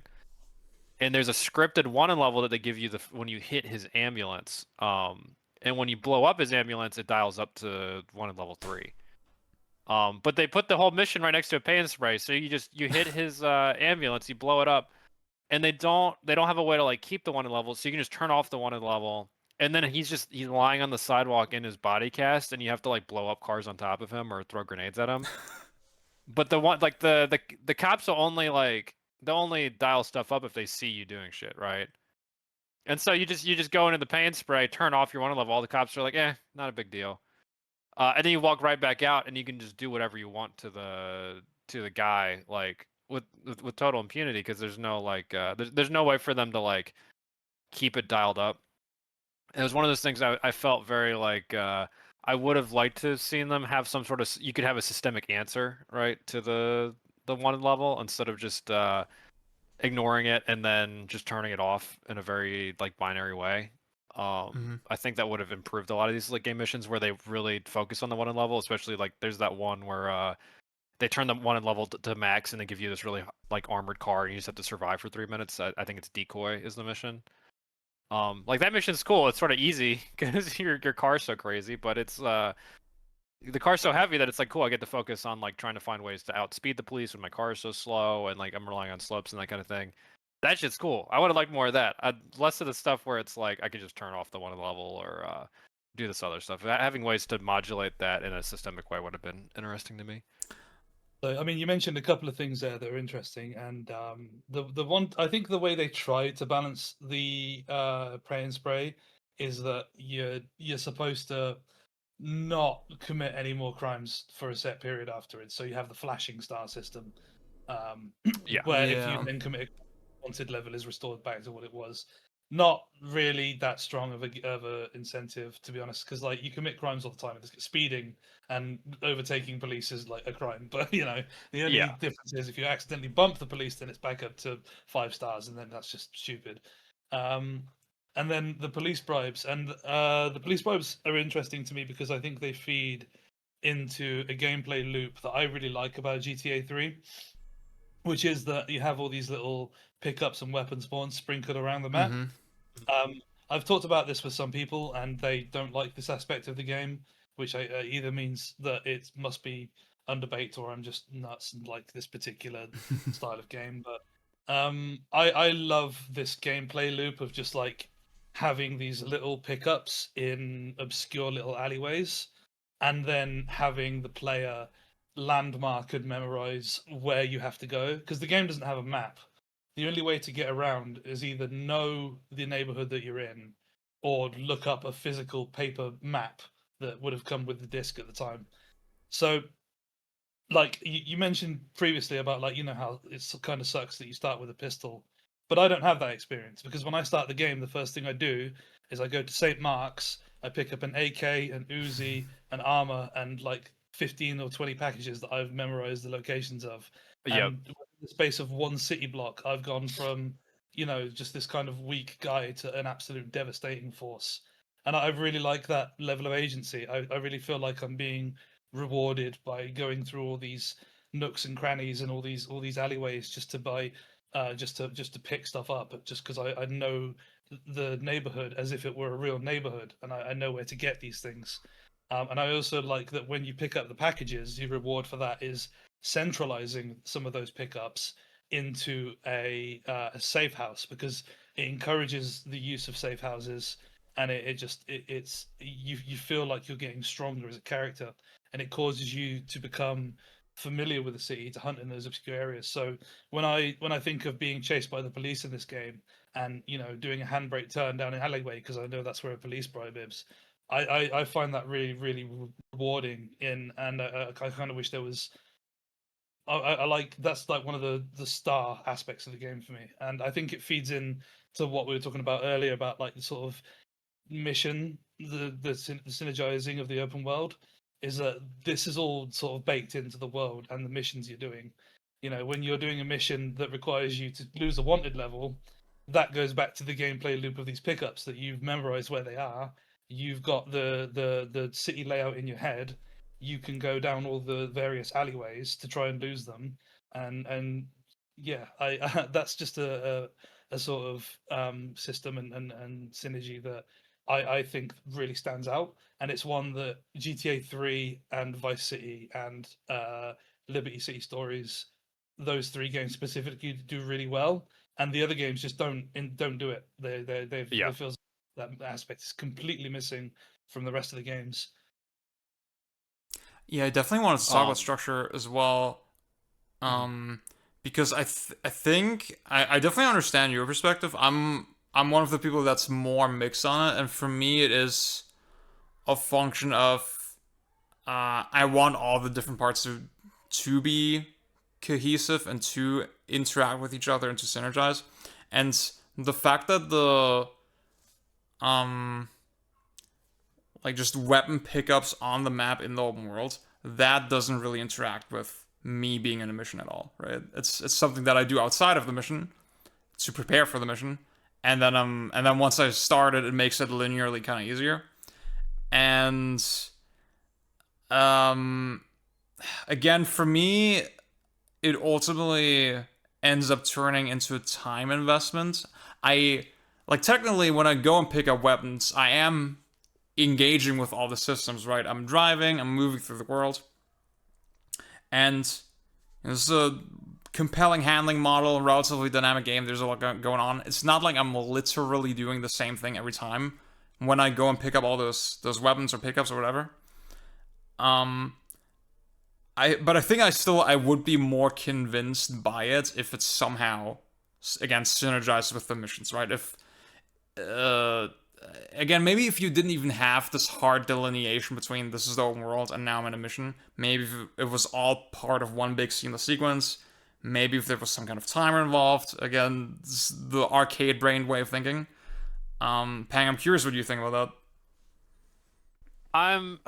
And there's a scripted wanted level that they give you when you hit his ambulance. And when you blow up his ambulance, it dials up to wanted level 3. But they put the whole mission right next to a pay and spray, so you hit his ambulance, you blow it up, and they don't have a way to like keep the wanted level, so you can just turn off the wanted level, and then he's lying on the sidewalk in his body cast, and you have to like blow up cars on top of him or throw grenades at him. But the one like the cops will only like they'll only dial stuff up if they see you doing shit, right? And so you just go into the paint spray, turn off your wanted level. All the cops are like, not a big deal. And then you walk right back out, and you can just do whatever you want to the guy, like with total impunity, because there's no like there's no way for them to like keep it dialed up. It was one of those things I felt very like I would have liked to have seen them have some sort of you could have a systemic answer right to the wanted level instead of just ignoring it and then just turning it off in a very like binary way. I think that would have improved a lot of these like game missions where they really focus on the wanted level, especially like there's that one where they turn the wanted level to max and they give you this really like armored car and you just have to survive for 3 minutes. I think it's decoy is the mission. Like that mission's cool. It's sort of easy because your car's so crazy, but it's the car's so heavy that it's like cool. I get to focus on like trying to find ways to outspeed the police when my car is so slow and like I'm relying on slopes and that kind of thing. That shit's cool. I would have liked more of that. Less of the stuff where it's like I could just turn off the one level or do this other stuff. Having ways to modulate that in a systemic way would have been interesting to me. So, I mean, you mentioned a couple of things there that are interesting, and the one I think the way they try to balance the pray and spray is that you're supposed to not commit any more crimes for a set period afterwards. So you have the flashing star system, um, Yeah. where if you Yeah. then commit a wanted level is restored back to what it was. Not really that strong of a incentive, to be honest, because like you commit crimes all the time. Speeding and overtaking police is like a crime, but you know the only Yeah. difference is if you accidentally bump the police, then it's back up to 5 stars, and then that's just stupid. Um, and then the police bribes, and the police bribes are interesting to me because I think they feed into a gameplay loop that I really like about GTA 3, which is that you have all these little pickups and weapon spawns sprinkled around the map. Um, I've talked about this with some people, and they don't like this aspect of the game, which either means that it must be underbaked or I'm just nuts and like this particular style of game. But I love this gameplay loop of just like having these little pickups in obscure little alleyways, and then having the player landmark and memorize where you have to go because the game doesn't have a map. The only way to get around is either know the neighborhood that you're in or look up a physical paper map that would have come with the disc at the time. So, like you mentioned previously about like how it kind of sucks that you start with a pistol, but I don't have that experience because when I start the game, the first thing I do is I go to St. Mark's, I pick up an AK, an Uzi, an armor, and like 15 or 20 packages that I've memorized the locations of, Yep. and in the space of one city block, I've gone from just this kind of weak guy to an absolute devastating force. And I really like that level of agency. I really feel like I'm being rewarded by going through all these nooks and crannies and all these alleyways just to buy just to pick stuff up just because I know the neighborhood as if it were a real neighborhood, and I know where to get these things. And I also like that when you pick up the packages, your reward for that is centralizing some of those pickups into a safe house because it encourages the use of safe houses, and it's you feel like you're getting stronger as a character, and it causes you to become familiar with the city to hunt in those obscure areas. So when I think of being chased by the police in this game and doing a handbrake turn down an alleyway because I know that's where a police bribe is, I find that really really rewarding in, and I kind of wish there was. I like that's like one of the star aspects of the game for me, and I think it feeds in to what we were talking about earlier about like the sort of mission, the synergizing of the open world, is that this is all sort of baked into the world and the missions you're doing. When you're doing a mission that requires you to lose a wanted level, that goes back to the gameplay loop of these pickups that you've memorized where they are. You've got the city layout in your head. You can go down all the various alleyways to try and lose them, and yeah, I that's just a sort of system and synergy that I think really stands out, and it's one that GTA 3 and Vice City and Liberty City Stories, those three games specifically do really well, and the other games just don't do it. They Yeah. feel that aspect is completely missing from the rest of the games. Yeah, I definitely wanted to talk about Um. structure as well. Because I think I definitely understand your perspective. I'm one of the people that's more mixed on it, and for me, it is a function of I want all the different parts to be cohesive and to interact with each other and to synergize. And the fact that the um like just weapon pickups on the map in the open world, that doesn't really interact with me being in a mission at all, right? It's something that I do outside of the mission to prepare for the mission, and then once I start it, it makes it linearly kind of easier. And um again, for me, it ultimately ends up turning into a time investment. I like technically when I go and pick up weapons, I am engaging with all the systems, right? I'm driving, I'm moving through the world, and it's a compelling handling model, relatively dynamic game. There's a lot going on. It's not like I'm literally doing the same thing every time when I go and pick up all those weapons or pickups or whatever. Um, but I think I would be more convinced by it if it's somehow again synergized with the missions, right? If uh again, maybe if you didn't even have this hard delineation between this is the open world and now I'm in a mission, maybe if it was all part of one big seamless sequence, maybe if there was some kind of timer involved, again, this is the arcade brain way of thinking. Pang, I'm curious what you think about I'm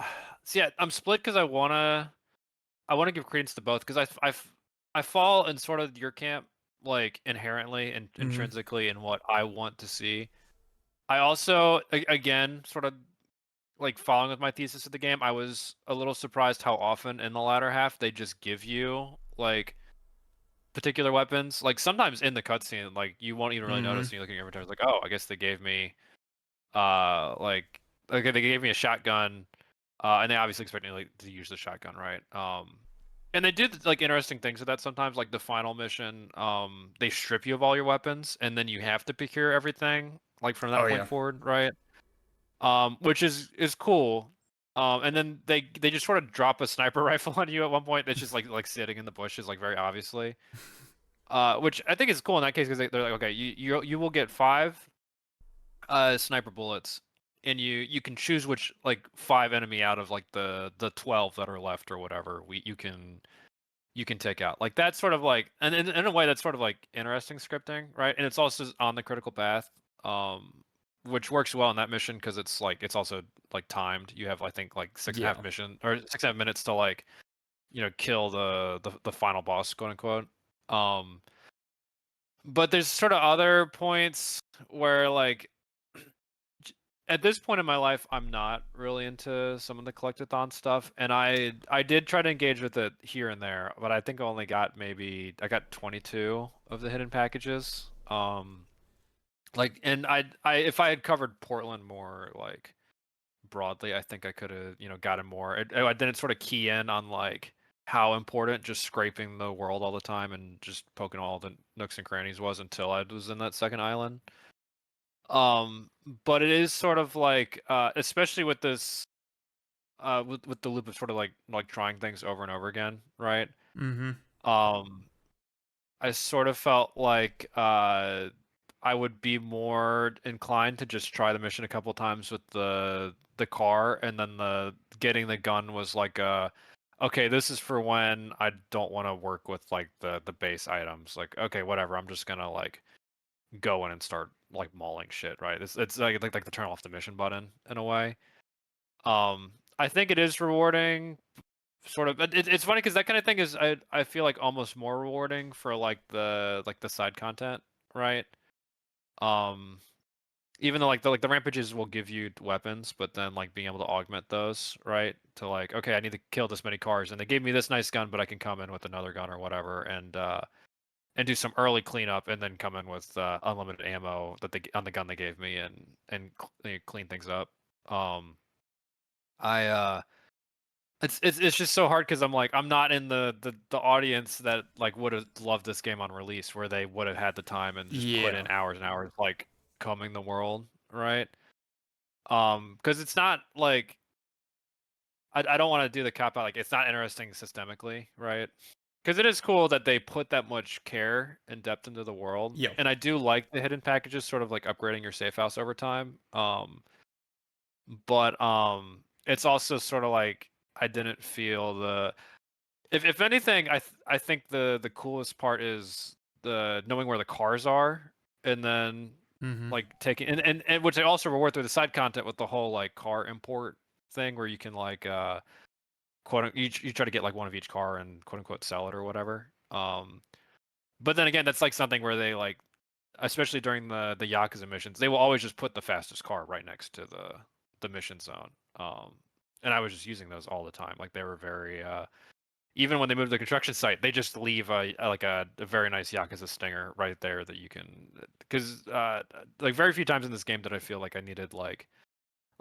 see, yeah, I'm split because I wanna give credence to both because I fall in sort of your camp, like inherently and that. Mm-hmm. intrinsically in what I want to see. I also again sort of like following with my thesis of the game, I was a little surprised how often in the latter half they just give you like particular weapons. Like sometimes in the cutscene, like you won't even really Mm-hmm. notice and you look at your inventory, it's like, oh, I guess they gave me like okay, they gave me a shotgun, and they obviously expect me like to use the shotgun, right? And they did like interesting things with that sometimes, like the final mission, they strip you of all your weapons, and then you have to procure everything like from that Oh point yeah. forward, right? Which is cool. And then they just sort of drop a sniper rifle on you at one point that's just like sitting in the bushes, like very obviously. Which I think is cool in that case because they're like, okay, you will get 5 sniper bullets, and you can choose which like 5 enemy out of like the 12 that are left or whatever you can take out. Like that's sort of like, and in a way that's sort of like interesting scripting, right? And it's also on the critical path, um, which works well in that mission because it's also like timed. You have I think like six and a Yeah. half mission or 6.5 minutes to like kill the final boss, quote unquote. Um, but there's sort of other points where like at this point in my life, I'm not really into some of the collectathon stuff, and I did try to engage with it here and there, but I think I got 22 of the hidden packages. Like, and I if I had covered Portland more like broadly, I think I could have gotten more. I didn't sort of key in on like how important just scraping the world all the time and just poking all the nooks and crannies was until I was in that second island. But it is sort of like, especially with this, with the loop of sort of like trying things over and over again, right? Mm-hmm. Um, I sort of felt like I would be more inclined to just try the mission a couple times with the car, and then the getting the gun was like okay, this is for when I don't want to work with like the base items. Like, okay, whatever, I'm just gonna like go in and start like mauling shit, right? It's like the turn off the mission button in a way. I think it is rewarding, sort of. But it's funny because that kind of thing is I feel like almost more rewarding for like the side content, right? Um, Even though like the rampages will give you weapons, but then like being able to augment those, right? To like, okay, I need to kill this many cars, and they gave me this nice gun, but I can come in with another gun or whatever, and do some early cleanup, and then come in with unlimited ammo that they on the gun they gave me, and clean things up. Um, I it's just so hard because I'm not in the audience that like would have loved this game on release, where they would have had the time and just put Yeah. in hours and hours like combing the world, right? Because it's not like I don't want to do the cop out, like it's not interesting systemically, right? because it is cool that they put that much care and depth into the world. Yeah. And I do like the hidden packages, sort of like upgrading your safe house over time. But it's also sort of like I didn't feel the. If anything, I think the coolest part is the knowing where the cars are, and then Mm-hmm. like taking and which they also reward through the side content with the whole like car import thing where you can like you try to get like one of each car and quote unquote sell it or whatever. But then again, that's like something where they like, especially during the Yakuza missions, they will always just put the fastest car right next to the mission zone. And I was just using those all the time. Like they were very even when they move to the construction site, they just leave a very nice Yakuza Stinger right there that you can, because like very few times in this game did I feel like I needed like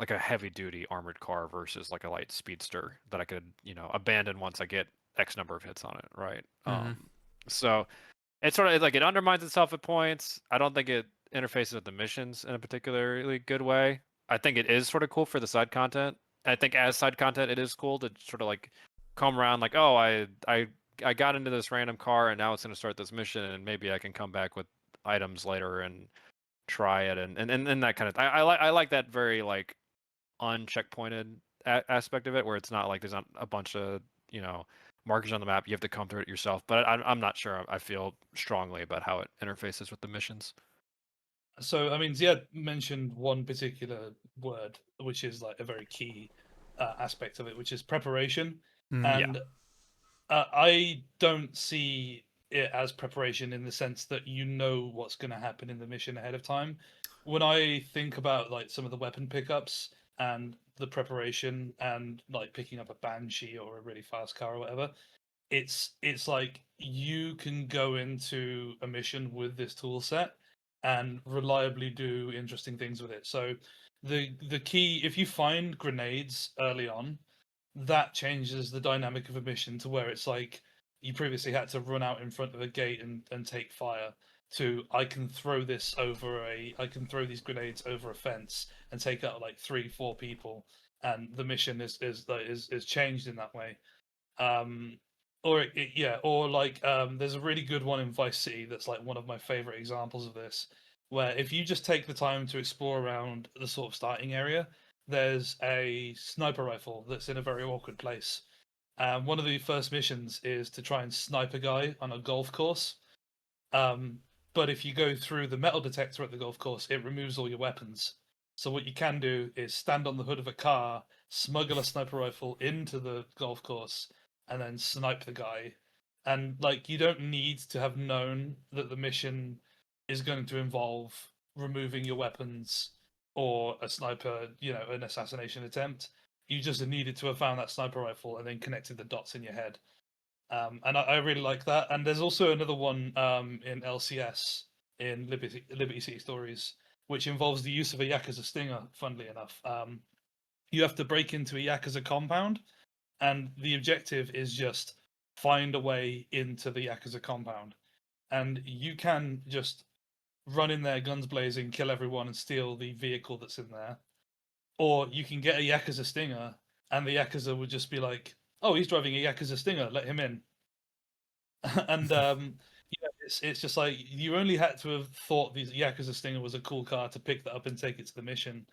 a heavy duty armored car versus like a light speedster that I could abandon once I get X number of hits on it, right? Mm-hmm. So it's sort of like it undermines itself at points. I don't think it interfaces with the missions in a particularly good way. I think it is sort of cool for the side content. I think as side content, it is cool to sort of like come around like, oh, I got into this random car and now it's going to start this mission and maybe I can come back with items later and try it and that kind of. I like that very like uncheckpointed aspect of it where it's not like there's not a bunch of markers on the map. You have to come through it yourself. But I'm not sure. I feel strongly about how it interfaces with the missions. So, I mean, Ziad mentioned one particular word, which is like a very key aspect of it, which is preparation. Mm-hmm. Yeah. And I don't see it as preparation in the sense that you know what's going to happen in the mission ahead of time. When I think about like some of the weapon pickups and the preparation and like picking up a banshee or a really fast car or whatever, it's like you can go into a mission with this tool set and reliably do interesting things with it. So the key, if you find grenades early on, that changes the dynamic of a mission to where it's like you previously had to run out in front of a gate and take fire to I can throw these grenades over a fence and take out like 3-4 people, and the mission is changed in that way. um yeah, or like there's a really good one in Vice City that's like one of my favorite examples of this, where if you just take the time to explore around the sort of starting area, there's a sniper rifle that's in a very awkward place. One of the first missions is to try and snipe a guy on a golf course. um, but if you go through the metal detector at the golf course, it removes all your weapons. So what you can do is stand on the hood of a car, smuggle a sniper rifle into the golf course, and then snipe the guy. And like you don't need to have known that the mission is going to involve removing your weapons or a sniper, an assassination attempt. You just needed to have found that sniper rifle and then connected the dots in your head. And I really like that. And there's also another one in LCS, in Liberty City Stories, which involves the use of a Yakuza stinger. Funnily enough, you have to break into a Yakuza compound, and the objective is just find a way into the Yakuza compound. And you can just run in there, guns blazing, kill everyone, and steal the vehicle that's in there. Or you can get a Yakuza stinger, and the Yakuza would just be like, "Oh, he's driving a Yakuza stinger. Let him in." And it's just like you only had to have thought the Yakuza Stinger was a cool car to pick that up and take it to the mission,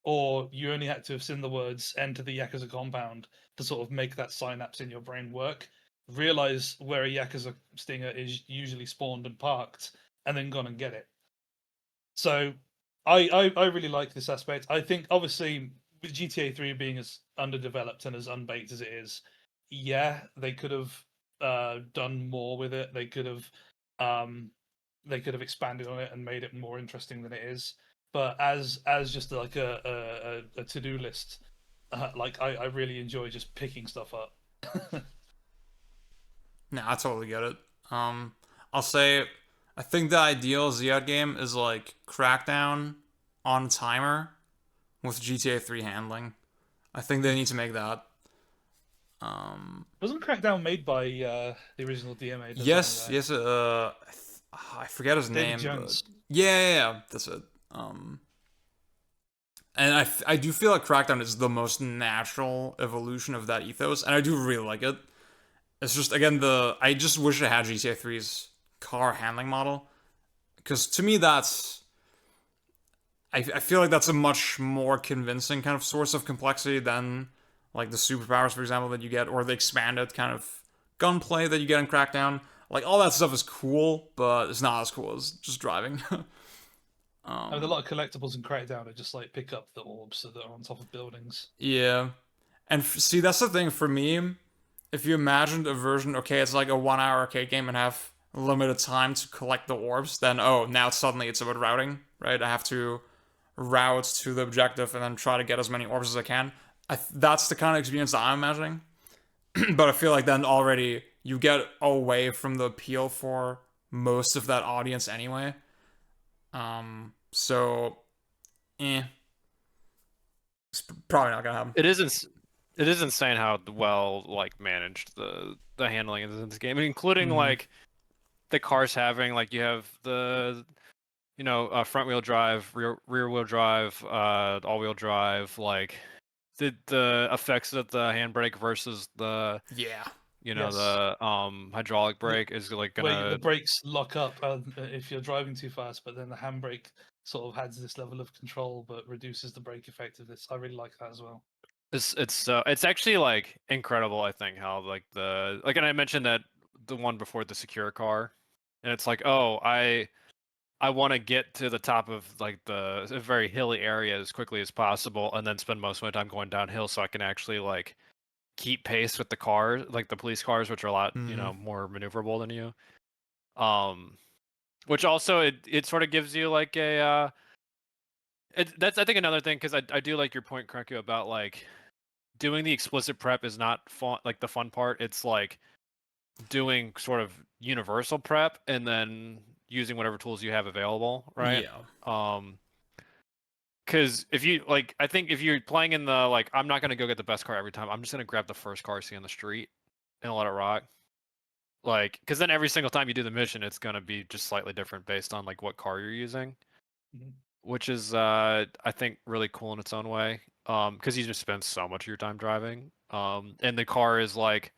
or you only had to have seen the words "enter the Yakuza compound" to sort of make that synapse in your brain work. Realize where a Yakuza Stinger is usually spawned and parked, and then gone and get it. So I really like this aspect. I think obviously with GTA 3 being as underdeveloped and as unbaked as it is, yeah, they could have done more with it. Um they could have expanded on it and made it more interesting than it is. But as just like a to do list, like I really enjoy just picking stuff up. No, I totally get it. Um, I'll say, I think the ideal Ziad game is like Crackdown on timer with GTA 3 handling. I think they need to make that. Um, Wasn't Crackdown made by the original DMA designer yes, guy? yes. I forget his David name, but Jones. yeah, that's it. And I do feel like Crackdown is the most natural evolution of that ethos, and I do really like it. It's just again I just wish it had GTA 3's car handling model, because to me I feel like that's a much more convincing kind of source of complexity than like the superpowers, for example, that you get, or the expanded kind of gunplay that you get in Crackdown. Like all that stuff is cool, but it's not as cool as just driving. I mean, a lot of collectibles in Crackdown are just like pick up the orbs that are on top of buildings. Yeah, and see that's the thing for me. If you imagined a version, okay, it's like a 1 hour arcade game and have limited time to collect the orbs, then oh, now suddenly it's about routing, right? I have to route to the objective and then try to get as many orbs as I can. That's the kind of experience that I'm imagining. But I feel like then already you get away from the appeal for most of that audience anyway. So, it's probably not gonna happen. It is insane how well like managed the handling is in this game, including like the cars having like you have the front wheel drive, rear wheel drive, all wheel drive, like the effects of the handbrake versus the Yeah. Yes. the hydraulic brake is like Where the gonna brakes lock up if you're driving too fast, but then the handbrake sort of adds this level of control, but reduces the brake effectiveness. I really like that as well. it's actually like incredible. I think how like and I mentioned that the one before the secure car, and it's like oh I want to get to the top of like the a very hilly area as quickly as possible, and then spend most of my time going downhill so I can actually like keep pace with the cars, like the police cars, which are a lot more maneuverable than you. Which also it sort of gives you like a that's I think another thing because I do like your point, Krenku, about like doing the explicit prep is not fun, like the fun part. It's like doing sort of universal prep and then using whatever tools you have available, right? Yeah. Because if you like, I think if you're playing in the like, I'm not gonna go get the best car every time. I'm just gonna grab the first car I see on the street and let it rock. Like, because then every single time you do the mission, it's gonna be just slightly different based on like what car you're using, which is I think really cool in its own way. Because you just spend so much of your time driving. And the car is like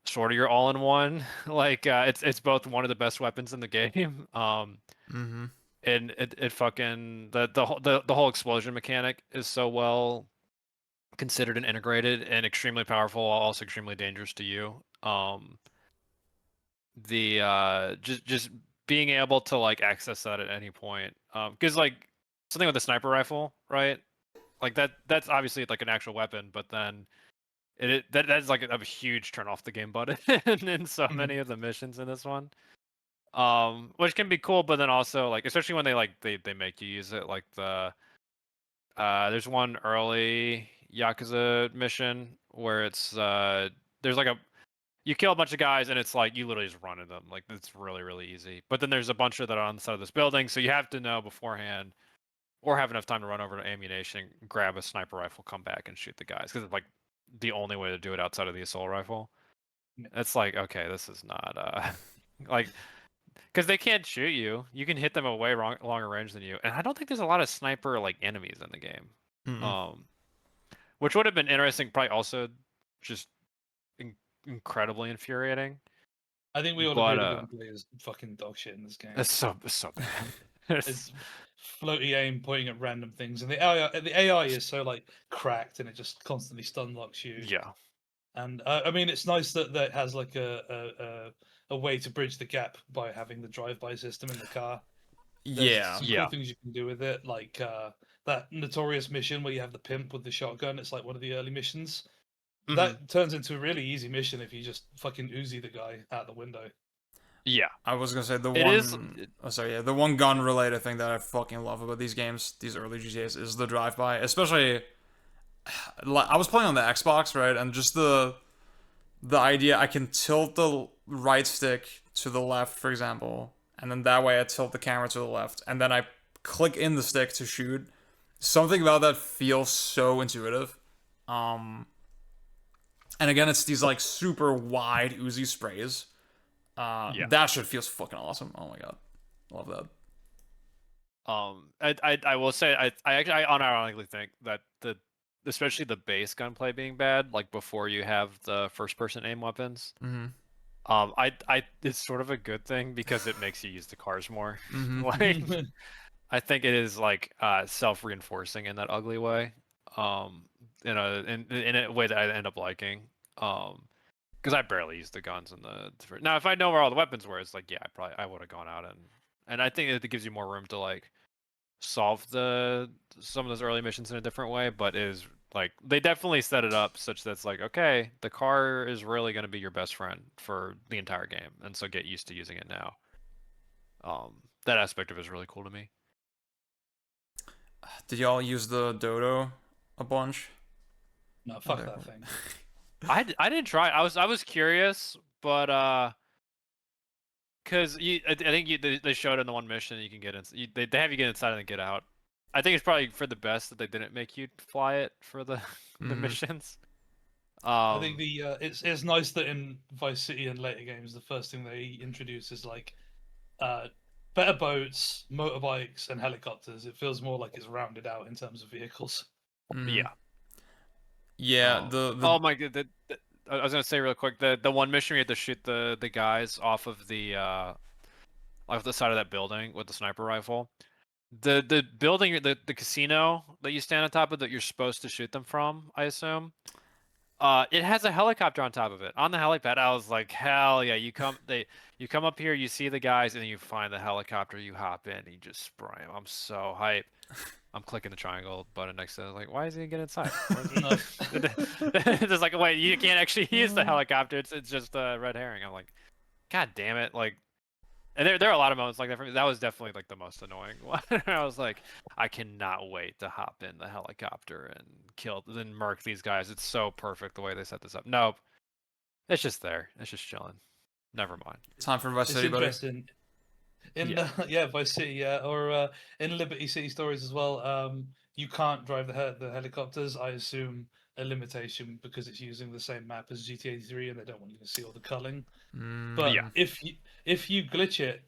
sort of your all-in-one. Like, it's both one of the best weapons in the game. And it fucking the whole explosion mechanic is so well considered and integrated and extremely powerful, while also extremely dangerous to you. The just being able to like access that at any point. Because like something with a sniper rifle, right? Like that's obviously like an actual weapon, but then that's like a huge turn off the game button in so many of the missions in this one. Which can be cool, but then also like especially when they make you use it, like there's one early Yakuza mission where it's there's like you kill a bunch of guys and it's like you literally just run into them. Like it's really, really easy. But then there's a bunch that are on the side of this building, so you have to know beforehand or have enough time to run over to ammunition, grab a sniper rifle, come back and shoot the guys. Because it's like the only way to do it outside of the assault rifle. It's like, okay, this is not like because they can't shoot you. You can hit them at way longer range than you. And I don't think there's a lot of sniper like enemies in the game. Which would have been interesting, probably also just incredibly infuriating. I think we all agree the gunplay is fucking dog shit in this game. It's so bad. It's floaty aim pointing at random things, and the AI is so like cracked, and it just constantly stun locks you. Yeah. And I mean, it's nice that it has like a way to bridge the gap by having the drive-by system in the car. There's some cool things you can do with it, like that notorious mission where you have the pimp with the shotgun. It's like one of the early missions. That turns into a really easy mission if you just fucking Uzi the guy out the window. Yeah, I was gonna say the one gun related thing that I fucking love about these games, these early GTA's, is the drive-by. Especially, I was playing on the Xbox, right, and just the idea I can tilt the right stick to the left, for example, and then that way I tilt the camera to the left, and then I click in the stick to shoot. Something about that feels so intuitive. And again, it's these like super wide Uzi sprays. That shit feels fucking awesome. Oh my god, love that. I will say I actually I unironically think that especially the base gunplay being bad, like before you have the first-person aim weapons. Mm-hmm. It's sort of a good thing because it makes you use the cars more. Mm-hmm. Like, I think it is like self-reinforcing in that ugly way, um, in a way that I end up liking. Because I barely use the guns in the now. If I know where all the weapons were, it's like yeah, I would have gone out and I think it gives you more room to like solve some of those early missions in a different way. But is like they definitely set it up such that it's like okay, the car is really going to be your best friend for the entire game, and so get used to using it now. That aspect of it is really cool to me. Did y'all use the dodo a bunch? No, fuck Okay, that cool. thing. I didn't try. I was curious, but because I think they showed in the one mission you can get in. They have you get inside and then get out. I think it's probably for the best that they didn't make you fly it for the the Mm-hmm. missions. I think Um, it's nice that in Vice City and later games, the first thing they introduce is like uh, better boats, motorbikes, and helicopters. It feels more like it's rounded out in terms of vehicles. Mm-hmm. yeah. Yeah, the Oh my god. I was gonna say real quick the one mission where you had to shoot the guys off the side of that building with the sniper rifle. The building the casino that you stand on top of that you're supposed to shoot them from, I assume. It has a helicopter on top of it. On the helipad, I was like, hell yeah! You come up here, you see the guys, and then you find the helicopter. You hop in, and you just spray them. I'm so hype. I'm clicking the triangle button next to it. Like, why is he getting inside? No. It's just like, wait, you can't actually use the helicopter. It's just a red herring. I'm like, god damn it! Like, and there are a lot of moments like that for me. That was definitely like the most annoying one. I was like, I cannot wait to hop in the helicopter and then murk these guys. It's so perfect the way they set this up. Nope, it's just there. It's just chilling. Never mind. time for Vice It's City, buddy. interesting. In Yeah. yeah, Vice City, yeah, or in Liberty City Stories as well. You can't drive the helicopters. I assume a limitation because it's using the same map as GTA 3, and they don't want you to see all the culling. But Yeah. Mm-hmm. if you glitch it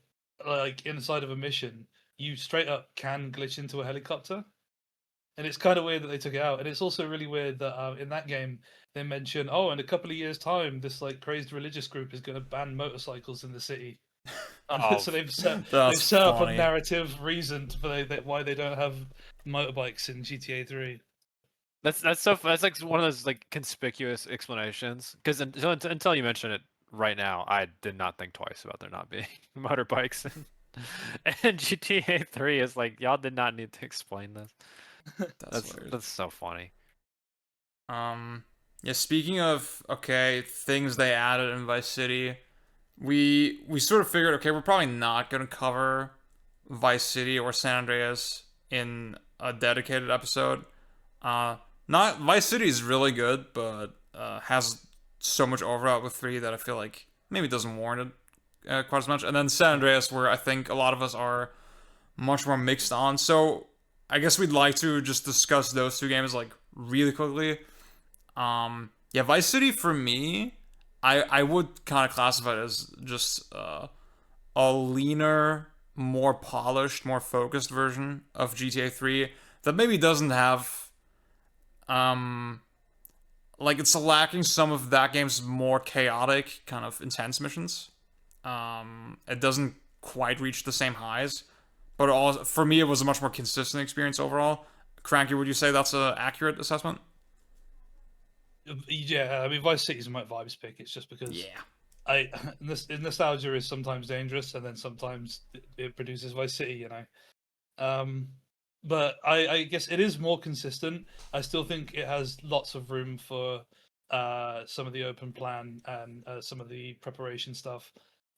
like inside of a mission, you straight up can glitch into a helicopter, and it's kind of weird that they took it out. And it's also really weird that in that game they mention, oh, in a couple of years' time, this like crazy religious group is going to ban motorcycles in the city. And Oh, so they've That's set up a funny. narrative reason for why they don't have motorbikes in GTA 3. that's like one of those like conspicuous explanations. Because until you mention it right now, I did not think twice about there not being motorbikes. And GTA 3 is like, y'all did not need to explain this. That's hilarious. That's so funny. Um, yeah. Speaking of things they added in Vice City, we sort of figured we're probably not gonna cover Vice City or San Andreas in a dedicated episode. Uh, not Vice City is really good, but has so much overlap with 3 that I feel like maybe doesn't warrant it quite as much. And then San Andreas, where I think a lot of us are much more mixed on. So I guess we'd like to just discuss those 2 games like really quickly. Yeah, Vice City for me, I would kind of classify it as just a leaner, more polished, more focused version of GTA 3 that maybe doesn't have um like it's lacking some of that game's more chaotic, kind of intense missions. It doesn't quite reach the same highs, but all for me it was a much more consistent experience overall. Cranky, would you say that's a accurate assessment? Yeah, I mean Vice City's my vibes pick. It's just because Yeah. I nostalgia is sometimes dangerous, and then sometimes it produces Vice City. Um, but I guess it is more consistent. I still think it has lots of room for some of the open plan and some of the preparation stuff.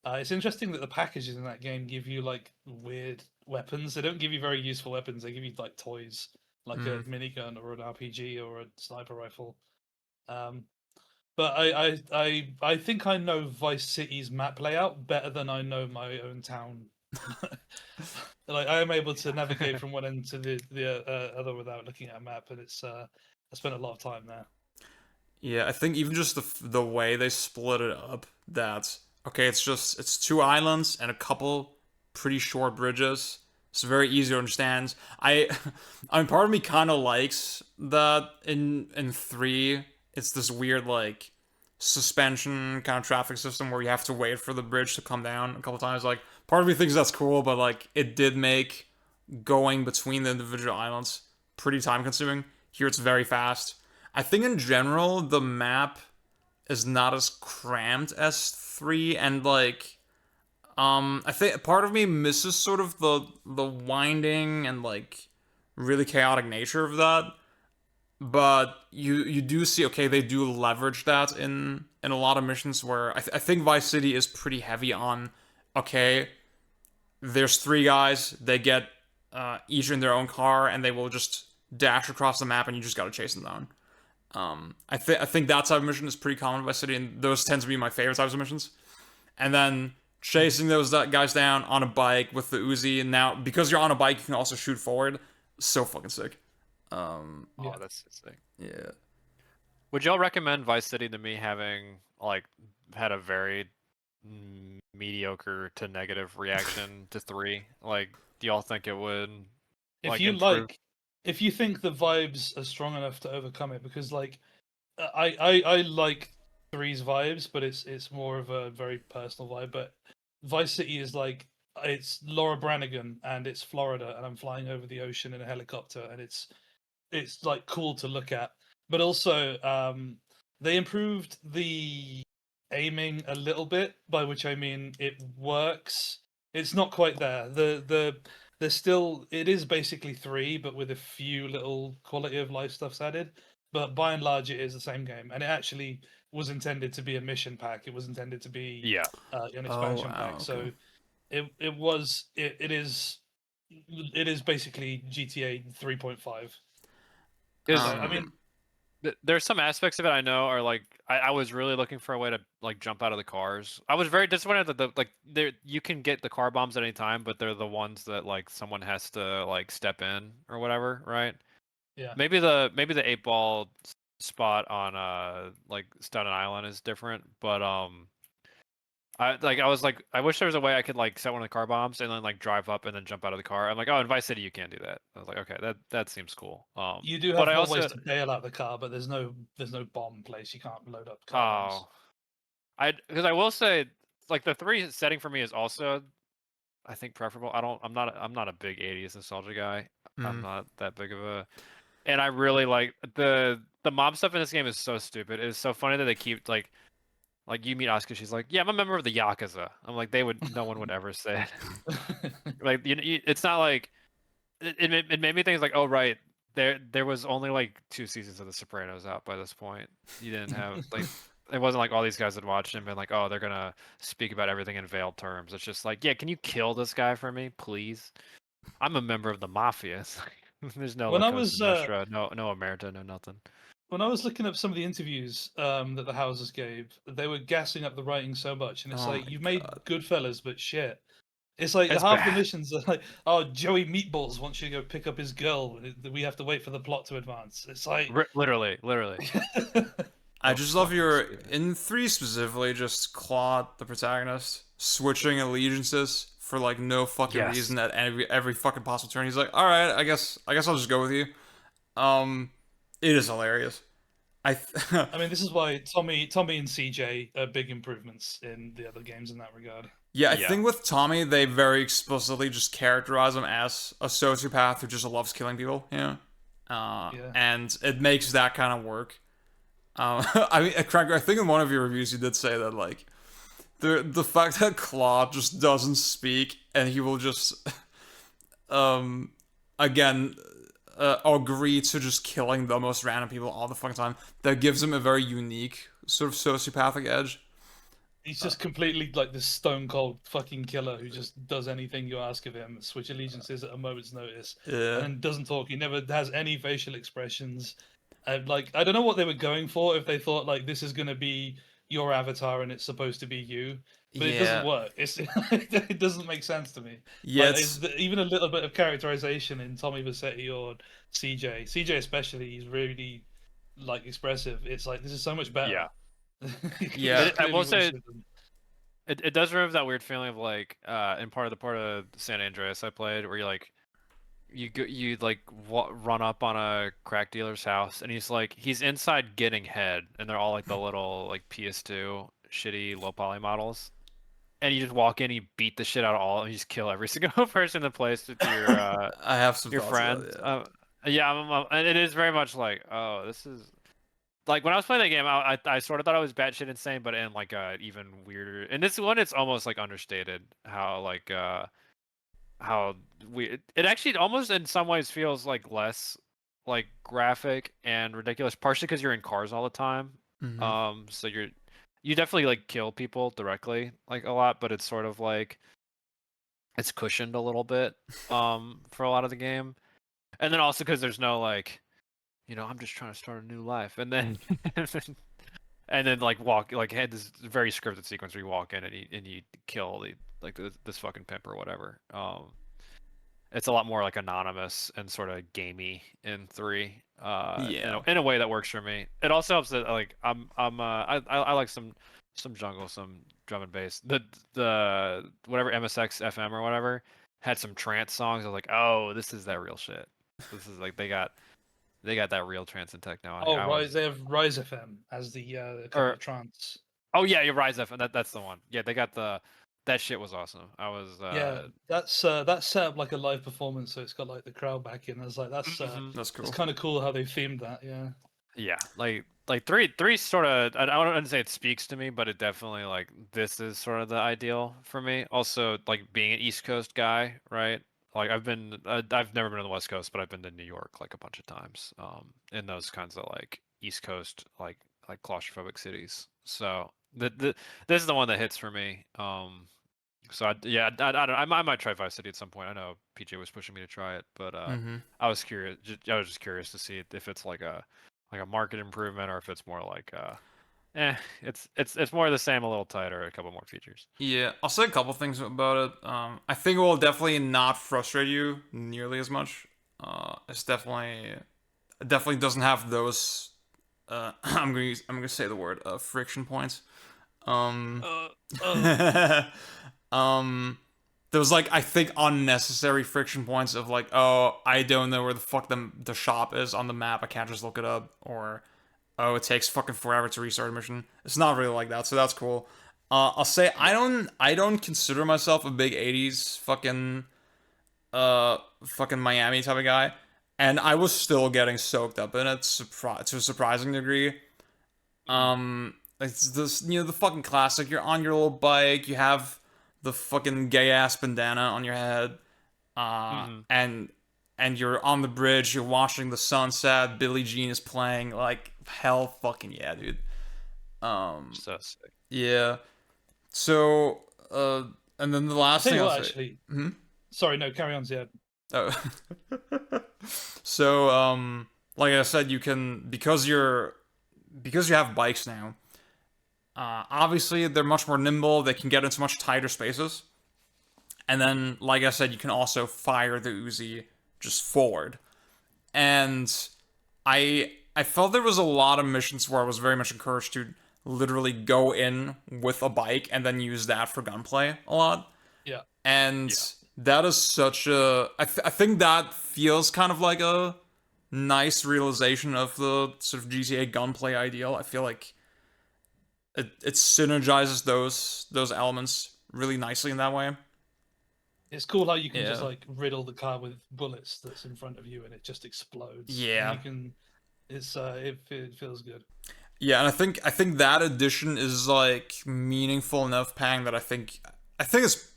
It's interesting that the packages in that game give you like weird weapons. They don't give you very useful weapons. They give you like toys, like a Mm. minigun or an RPG or a sniper rifle. Um, but I think I know Vice City's map layout better than I know my own town. Like I am able to navigate from one end to the other without looking at a map, and it's I spent a lot of time there. Yeah, I think even just the way they split it up, that it's 2 islands and a couple pretty short bridges. It's very easy to understand. I mean, part of me kind of likes that in 3, it's this weird like suspension kind of traffic system where you have to wait for the bridge to come down a couple times. Like, part of me thinks that's cool, but like it did make going between the individual islands pretty time consuming. Here it's very fast. I think in general the map is not as cramped as 3, and like I think part of me misses sort of the winding and like really chaotic nature of that. But you do see, okay, they do leverage that in a lot of missions where I think Vice City is pretty heavy on, okay, there's 3 guys, they get each in their own car and they will just dash across the map and you just gotta chase them down. I think that type of mission is pretty common in Vice City, and those tend to be my favorite types of missions. And then chasing those guys down on a bike with the Uzi, and now because you're on a bike, you can also shoot forward. So fucking sick. Yeah. Oh, that's sick. Yeah. Would y'all recommend Vice City to me having like had a very mediocre to negative reaction to 3? Like, do y'all think it would If like you improve? if you think the vibes are strong enough to overcome it, because like I like three's vibes, but it's more of a very personal vibe. But Vice City is like it's Laura Branigan and it's Florida, and I'm flying over the ocean in a helicopter, and it's like cool to look at. But also, they improved the aiming a little bit, by which I mean it works. It's not quite there. There's still it is basically 3, but with a few little quality of life stuffs added. But by and large, it is the same game, and it actually was intended to be a mission pack. It was intended to be Yeah. an Oh expansion wow. pack. Okay. So it is basically GTA 3.5. Is So I mean, there's some aspects of it I know are like I was really looking for a way to like jump out of the cars. I was very disappointed that the like there you can get the car bombs at any time, but they're the ones that like someone has to like step in or whatever, right? yeah. Maybe the 8 ball spot on like Staten Island is different, but I was like I wish there was a way I could like set one of the car bombs and then like drive up and then jump out of the car. I'm like, oh, in Vice City you can't do that. I was like, okay, that seems cool. You do But have I more ways also to bail out the car, but there's no bomb place. You can't load up car bombs. oh because I will say like the 3 setting for me is also I think preferable. I'm not a big 80s nostalgia guy. I'm Mm. not that big of a and I really like the mob stuff in this game is so stupid. It's so funny that they keep like you meet Asuka, she's like, yeah, I'm a member of the Yakuza. I'm like, no one would ever say it. Like it's not like it made me think like, oh right, there was only like 2 seasons of The Sopranos out by this point. You didn't have like it wasn't like all these guys had watched and been like, oh, they're gonna speak about everything in veiled terms. It's just like, yeah, can you kill this guy for me, please? I'm a member of the mafia. There's no when La I Cosa was Nostra, no Omerta, no nothing. when I was looking up some of the interviews that the houses gave, they were gassing up the writing so much, and it's Oh like my you've made god. Goodfellas, but shit. It's like It's half the bad. missions are like, oh, Joey Meatballs wants you to go pick up his girl. We have to wait for the plot to advance. It's like, Literally. I The just love fuck your is it? in 3 specifically, just Claude, the protagonist, switching allegiances for like no fucking Yes. reason at every fucking possible turn. He's like, all right, I guess I'll just go with you. Um, it is hilarious. I mean, this is why Tommy and CJ are big improvements in the other games in that regard. Yeah, I Yeah. think with Tommy, they very explicitly just characterize him as a sociopath who just loves killing people, you know? Yeah. And it makes that kind of work. I mean, Craig, I think in one of your reviews you did say that, like, the fact that Claude just doesn't speak and he will just, um, again, agree to just killing the most random people all the fucking time, that gives him a very unique sort of sociopathic edge. He's just completely like this stone cold fucking killer who just does anything you ask of him, switch allegiances at a moment's notice, and Yeah. then doesn't talk. He never has any facial expressions. Like I don't know what they were going for if they thought like this is gonna be your avatar and it's supposed to be you, but it doesn't Yeah. work. It doesn't make sense to me. Yeah, Like it's even a little bit of characterization in Tommy Vercetti or CJ. CJ especially, he's really like expressive. It's like this is so much better. Yeah. Yeah. He I clearly will wish say it didn't. it does remove that weird feeling of like in part of San Andreas I played where you like run up on a crack dealer's house and he's inside getting head and they're all like the little like PS2 shitty low poly models and you just walk in, you beat the shit out of all and you just kill every single person in the place with I have some your thoughts about friends. it. Yeah. Yeah, and it is very much like, oh, this is like when I was playing that game, I sort of thought I was batshit insane, but in like a even weirder. And this one, it's almost like understated how like how it actually almost in some ways feels like less like graphic and ridiculous, partially because you're in cars all the time. Mhm. So you definitely like kill people directly like a lot, but it's sort of like it's cushioned a little bit for a lot of the game. And then also because there's no like, I'm just trying to start a new life, and then and then like walk like had this very scripted sequence where you walk in and you kill this fucking pimp or whatever. It's a lot more like anonymous and sort of gamey in 3, Yeah. in a way that works for me. It also helps that like I like some jungle, some drum and bass. The whatever MSX FM or whatever had some trance songs. I was like, oh, this is that real shit. This is like they got that real trance and techno on here. Oh, Rise. They have Rise FM as the kind Or of trance. oh yeah, you're Rise FM. That's the one. Yeah, they got that shit was awesome. I was Yeah, that's set up like a live performance, so it's got like the crowd back in. I was like, mhm. That's it's cool. kind of cool how they themed that. Yeah. Yeah, like three sort of I wouldn't say it speaks to me, but it definitely like this is sort of the ideal for me. Also, like being an East Coast guy, right? Like I've never been to the West Coast, but I've been to New York like a bunch of times. In those kinds of like East Coast like claustrophobic cities. So this is the one that hits for me. So yeah, I don't. I might try Vice City at some point. I know PJ was pushing me to try it, but Mhm. I was curious. I was just curious to see if it's like a market improvement or if it's more like it's more of the same, a little tighter, a couple more features. Yeah, I'll say a couple things about it. I think it will definitely not frustrate you nearly as much. It's definitely doesn't have those. I'm gonna say the word friction points. Um, Uh, uh, um, there was like I think unnecessary friction points of like, oh, I don't know where the fuck the shop is on the map. I can't just look it up, or oh, it takes fucking forever to restart a mission. It's not really like that, so that's cool. I'll say Yeah. I don't consider myself a big '80s fucking Miami type of guy, and I was still getting soaked up in it to a surprising degree. mm, It's this the fucking classic. You're on your little bike, you have the fucking gay ass bandana on your head, Mm-hmm. and you're on the bridge, you're watching the sunset. Billie Jean is playing like hell, fucking yeah, dude. Um, So sick. yeah. So, and then the I'll last tell thing you I'll what, say. actually. Hmm? Sorry, no, carry on, Ziad. Oh. So, like I said, you can because you have bikes now. Obviously, they're much more nimble. They can get into much tighter spaces. And then, like I said, you can also fire the Uzi just forward. And I felt there was a lot of missions where I was very much encouraged to literally go in with a bike and then use that for gunplay a lot. Yeah. And Yeah. that is such a I think that feels kind of like a nice realization of the sort of GTA gunplay ideal. I feel like it synergizes those elements really nicely in that way. It's cool how you can just Yeah. like riddle the car with bullets that's in front of you and it just explodes. And Yeah. you can it feels good. Yeah, and I think that addition is like meaningful enough pang that I think it's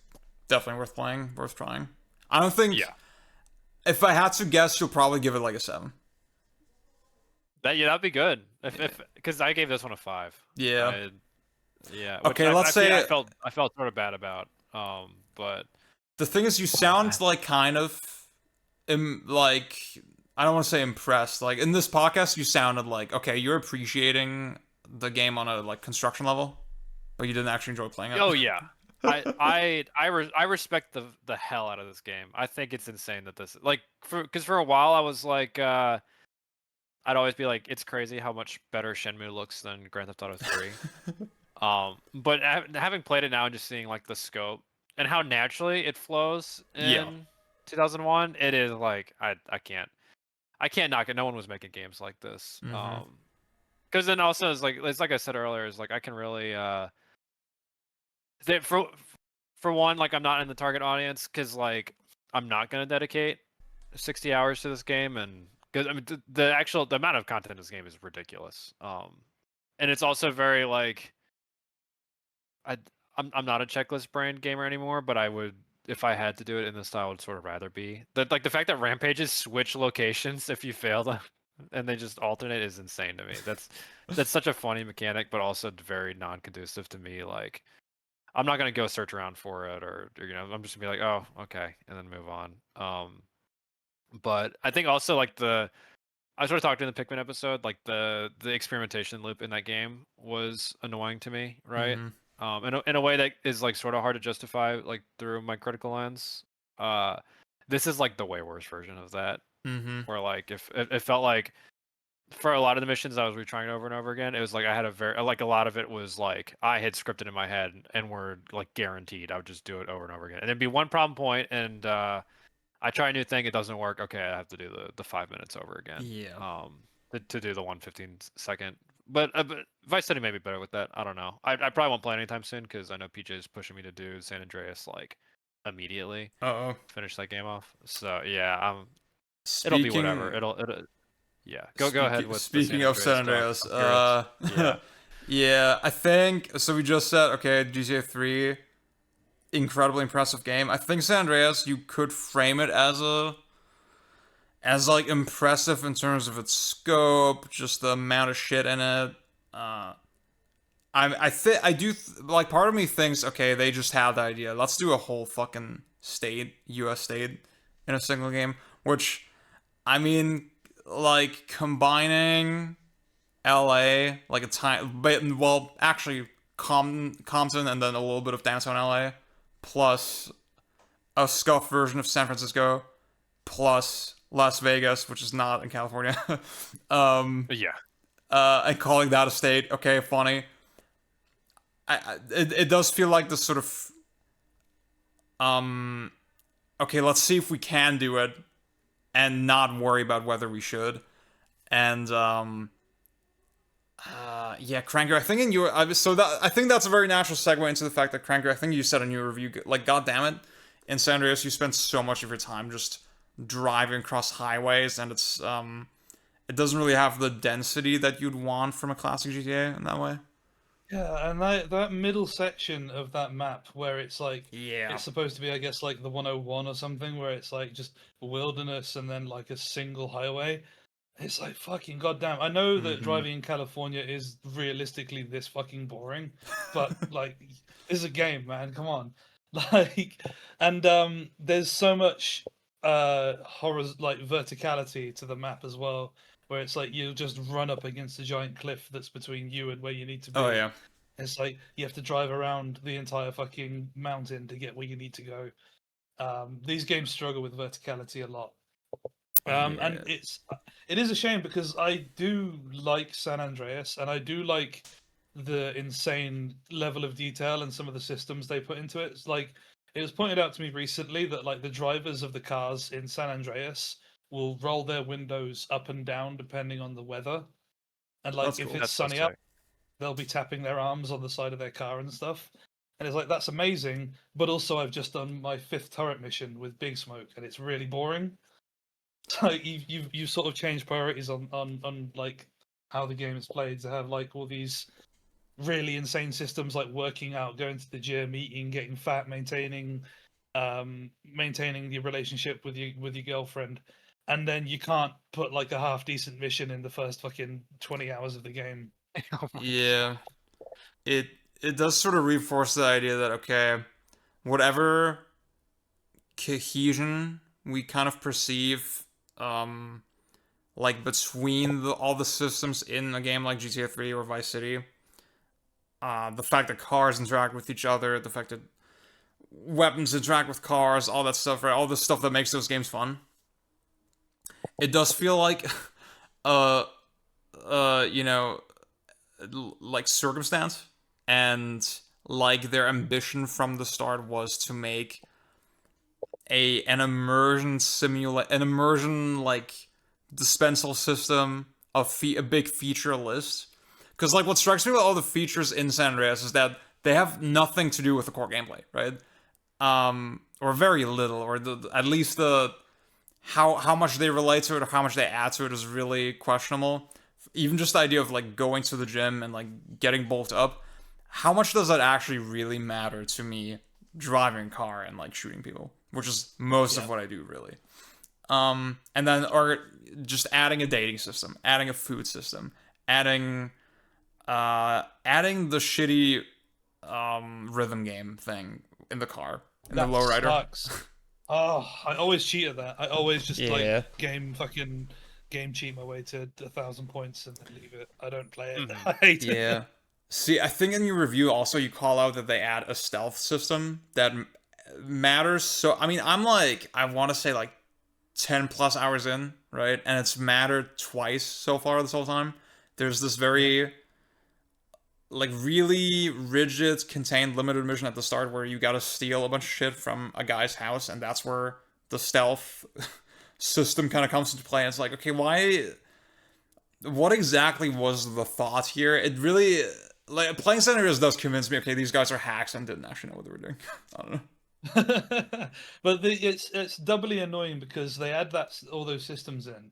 definitely worth playing, worth trying. I don't think Yeah. if I had to guess, you'll probably give it like a 7. That'd be good. Yeah. If because I gave this one a 5. Yeah. Yeah, which Okay, let's say I felt sort of bad about. But the thing is you sound like kind of like I don't want to say impressed. Like in this podcast you sounded like okay, you're appreciating the game on a like construction level, but you didn't actually enjoy playing it. oh yeah, I respect the hell out of this game. I think it's insane that this like because for a while I was like I'd always be like it's crazy how much better Shenmue looks than Grand Theft Auto 3. But having played it now and just seeing like the scope and how naturally it flows Yeah. in 2001, it is like I can't knock it. No one was making games like this. Mm-hmm. Because then also it's like I said earlier, is like I can really for one, like I'm not in the target audience because like I'm not gonna dedicate 60 hours to this game, and because I mean the amount of content in this game is ridiculous. And it's also very like I I'm not a checklist brain gamer anymore, but I would, if I had to do it in this style, I would sort of rather be. Like the fact that rampages switch locations if you fail them and they just alternate is insane to me. That's such a funny mechanic, but also very non-conducive to me. Like I'm not gonna go search around for it, or I'm just gonna be like, oh, okay, and then move on. But I think also like I sort of talked in the Pikmin episode, like the experimentation loop in that game was annoying to me, right? Mm-hmm. In a way that is like sort of hard to justify, like through my critical lens. Uh, this is like the way worse version of that, Mm-hmm. where like if it felt like for a lot of the missions I was retrying over and over again, it was like I had a very like a lot of it was like I had scripted in my head and were like guaranteed I would just do it over and over again, and it'd be one problem point, and I try a new thing, it doesn't work. Okay, I have to do the 5 minutes over again. Yeah. To do the 1:15 second. But Vice City may be better with that. I don't know. I probably won't play anytime soon because I know PJ is pushing me to do San Andreas like immediately. Uh-oh. Finish that game off. So yeah, it'll be whatever. Speaking It'll yeah. Go ahead with the San speaking of Andreas San stuff. Andreas, I'm curious. Yeah. yeah, I think so. We just said okay, GTA 3, incredibly impressive game. I think San Andreas, you could frame it as like impressive in terms of its scope, just the amount of shit in it. I do like part of me thinks okay, they just had the idea. Let's do a whole fucking state, U.S. state, in a single game. Which, I mean, like combining L.A. like a time, but well, actually, Compton and then a little bit of downtown L.A. plus a scuffed version of San Francisco plus Las Vegas, which is not in California. Yeah. And calling that a state. Okay, funny. It does feel like this sort of okay, let's see if we can do it and not worry about whether we should. And yeah, Cranker, I think in your so that I think that's a very natural segue into the fact that Cranker, I think you said in your review, like, god damn it, in San Andreas you spend so much of your time just driving across highways, and it doesn't really have the density that you'd want from a classic GTA in that way. Yeah, and that middle section of that map where it's like Yeah. it's supposed to be, I guess, like the 101 or something, where it's like just wilderness and then like a single highway. It's like fucking goddamn. I know that driving in California is realistically this fucking boring, but like this is a game, man. Come on. Like and there's so much horror like verticality to the map as well, where it's like you just run up against a giant cliff that's between you and where you need to be. Oh yeah. It's like you have to drive around the entire fucking mountain to get where you need to go. These games struggle with verticality a lot. And Yeah. it is a shame because I do like San Andreas and I do like the insane level of detail and some of the systems they put into it. It's like it was pointed out to me recently that like the drivers of the cars in San Andreas will roll their windows up and down depending on the weather. And like That's if cool. it's That's so sunny out, sick. they'll be tapping their arms on the side of their car and stuff. And it's like that's amazing, but also I've just done my 5th turret mission with Big Smoke and it's really boring. So you sort of changed priorities on like how the game is played to have like all these really insane systems like working out, going to the gym, eating, getting fat, maintaining your relationship with your girlfriend, and then you can't put like a half decent mission in the first fucking 20 hours of the game. Oh my Yeah. It it does sort of reinforce the idea that okay, whatever cohesion we kind of perceive like between all the systems in a game like GTA 3 or Vice City, the fact that cars interact with each other, the fact that weapons interact with cars, all that stuff, right? All the stuff that makes those games fun. It does feel like uh you know like circumstance and like their ambition from the start was to make an immersion like dispensal system, a big feature list. Because like what strikes me with all the features in San Andreas is that they have nothing to do with the core gameplay, right? Or very little, or at least the how much they relate to it or how much they add to it is really questionable. Even just the idea of like going to the gym and like getting bulked up, how much does that actually really matter to me driving a car and like shooting people, which is most of Yeah. what I do really. And then or just adding a dating system, adding a food system, adding adding the shitty rhythm game thing in the car in the That lowrider. sucks. Oh, I always cheat at that. I always just like Yeah. game cheat my way to 1,000 points and then leave it. I don't play it. Mhm. I hate it. Yeah. See, I think in your review also you call out that they add a stealth system that matters. So, I mean, I'm like, I want to say like 10 plus hours in, right? And it's mattered twice so far this whole time. There's this very, like, really rigid, contained, limited mission at the start where you gotta steal a bunch of shit from a guy's house, and that's where the stealth system kind of comes into play. And it's like, okay, why? What exactly was the thought here? It really like playing Senators does convince me. Okay, these guys are hacks and didn't actually know what they were doing. I don't know. But it's doubly annoying because they add all those systems in,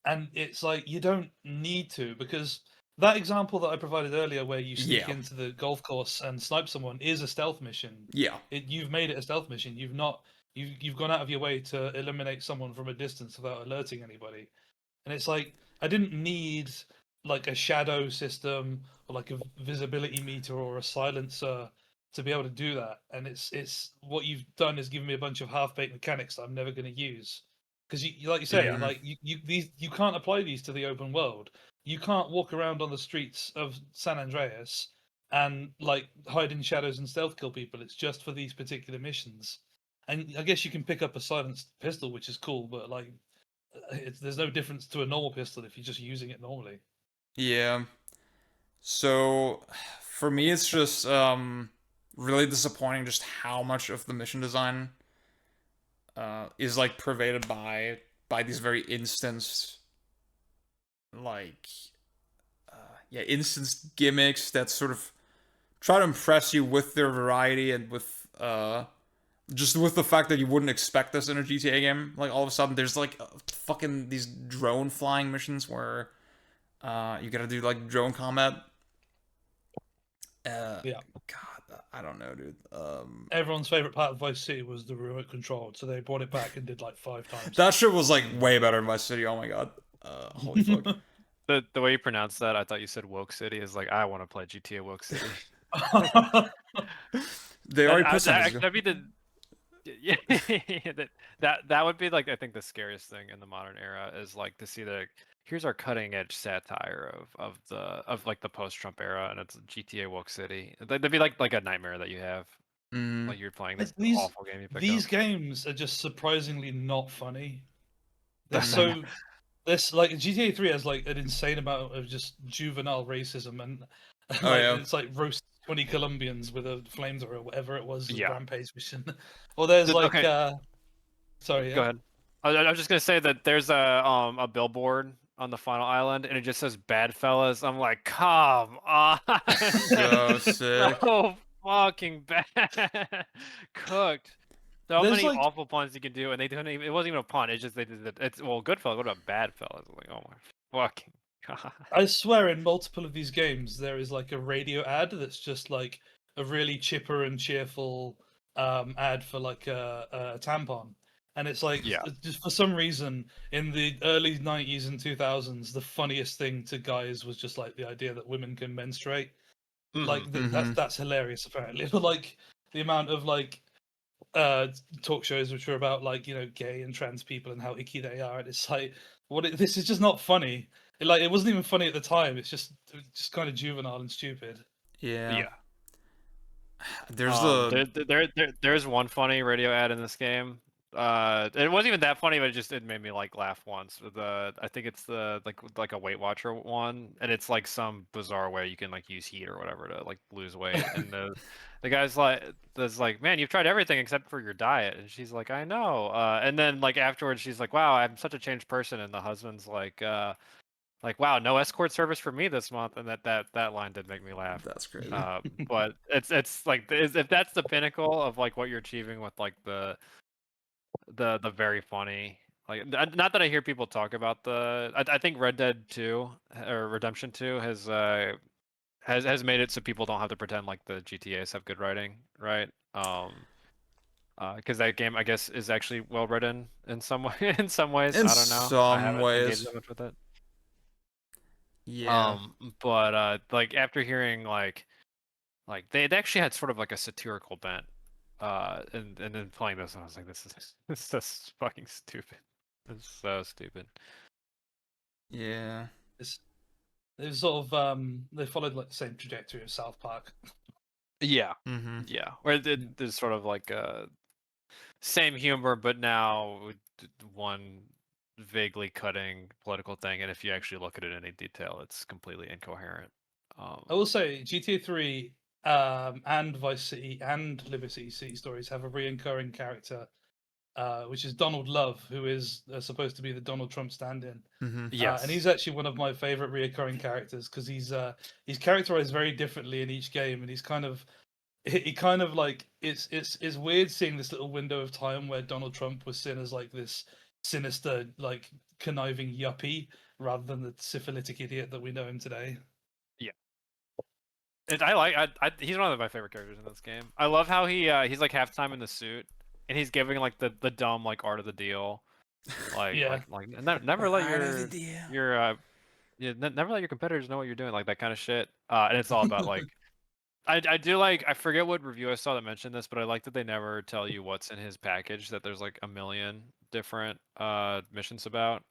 and it's like you don't need to, because that example that I provided earlier, where you sneak Yeah, into the golf course and snipe someone, is a stealth mission. yeah, You've made it a stealth mission. You've not you've gone out of your way to eliminate someone from a distance without alerting anybody. And it's like I didn't need like a shadow system or like a visibility meter or a silencer to be able to do that. And it's what you've done is given me a bunch of half-baked mechanics that I'm never going to use. Because like you say, Mhm. like you can't apply these to the open world. You can't walk around on the streets of San Andreas and like hide in shadows and stealth kill people. It's just for these particular missions. And I guess you can pick up a silenced pistol, which is cool, but like there's no difference to a normal pistol if you're just using it normally. yeah. So for me, it's just really disappointing just how much of the mission design is like pervaded by these very instanced like instanced gimmicks that sort of try to impress you with their variety and with just with the fact that you wouldn't expect this in a GTA game. Like all of a sudden there's like fucking these drone flying missions where you gotta do like drone combat. Yeah. God, I don't know, dude. Everyone's favorite part of Vice City was the remote control, so they brought it back and did like 5 times. That shit was like way better in Vice City. Oh my god. Holy fuck. The way you pronounce that, I thought you said Woke City. Is like I want to play GTA Woke City. They already put some. That'd be the yeah that would be like I think the scariest thing in the modern era is like to see the here's our cutting edge satire of like the post Trump era, and it's GTA Woke City. That'd be like a nightmare that you have. Mm, Like you're playing this these awful game you pick these up. games are just surprisingly not funny. They're Mhm. so this like GTA 3 has like an insane amount of just juvenile racism and Oh like yeah. it's like roast 20 Colombians with a flamethrower or whatever it was, Yeah. Rampage mission. Or there's like Okay, sorry, go yeah. ahead. I was just gonna say that there's a billboard on the final island, and it just says "Bad Fellas." I'm like, come on, So sick. so fucking bad, cooked. So There's many like awful puns you can do, and they don't even. It wasn't even a pun. It's just they did it. It's well, good fellas. What about bad fellas? I'm like, oh my fucking god. I swear in multiple of these games there is like a radio ad that's just like a really chipper and cheerful ad for like a tampon. And it's like Yeah. just for some reason in the early 90s and 2000s the funniest thing to guys was just like the idea that women can menstruate. Like Mm-hmm. that's hilarious apparently. But like the amount of like talk shows which are about like gay and trans people and how icky they are, and it's like this is just not funny. It wasn't even funny at the time. It's just kind of juvenile and stupid. Yeah. Yeah. There's the There's one funny radio ad in this game. It wasn't even that funny, but it made me like laugh once. I think it's the like a Weight Watcher one, and it's like some bizarre way you can like use heat or whatever to like lose weight. And the guy's like, man, you've tried everything except for your diet. And she's like, I know. And then like afterwards, she's like, wow, I'm such a changed person. And the husband's like, wow, no escort service for me this month. And that line did make me laugh. That's crazy. But it's like if that's the pinnacle of like what you're achieving with like the very funny, like not that I hear people talk about I think Red Dead 2 or Redemption 2 has made it so people don't have to pretend like the GTAs have good writing, right? Because that game I guess is actually well written in some way in some ways. In I don't know. I some haven't engaged ways, that much with it. yeah. But like after hearing like they actually had sort of like a satirical bent. And then playing this, I was like, this is just fucking stupid. It's so stupid. Yeah. It's sort of they followed like the same trajectory of South Park. Yeah, Mm-hmm. yeah. Where there's sort of like same humor, but now with one vaguely cutting political thing, and if you actually look at it in any detail, it's completely incoherent. I will say GTA 3 and Vice City and Liberty City Stories have a reoccurring character, which is Donald Love, who is supposed to be the Donald Trump stand-in. Mm-hmm. Yes. And he's actually one of my favorite reoccurring characters because he's characterized very differently in each game, and he's kind of he kind of like it's weird seeing this little window of time where Donald Trump was seen as like this sinister, like conniving yuppie rather than the syphilitic idiot that we know him today. Yeah. He's one of my favorite characters in this game. I love how he's like halftime in the suit, and he's giving like the dumb like art of the deal, Yeah. never let Art of the deal. your never let your competitors know what you're doing, like that kind of shit. And it's all about like I do like, I forget what review I saw that mentioned this, but I like that they never tell you what's in his package. That there's like a million different missions about.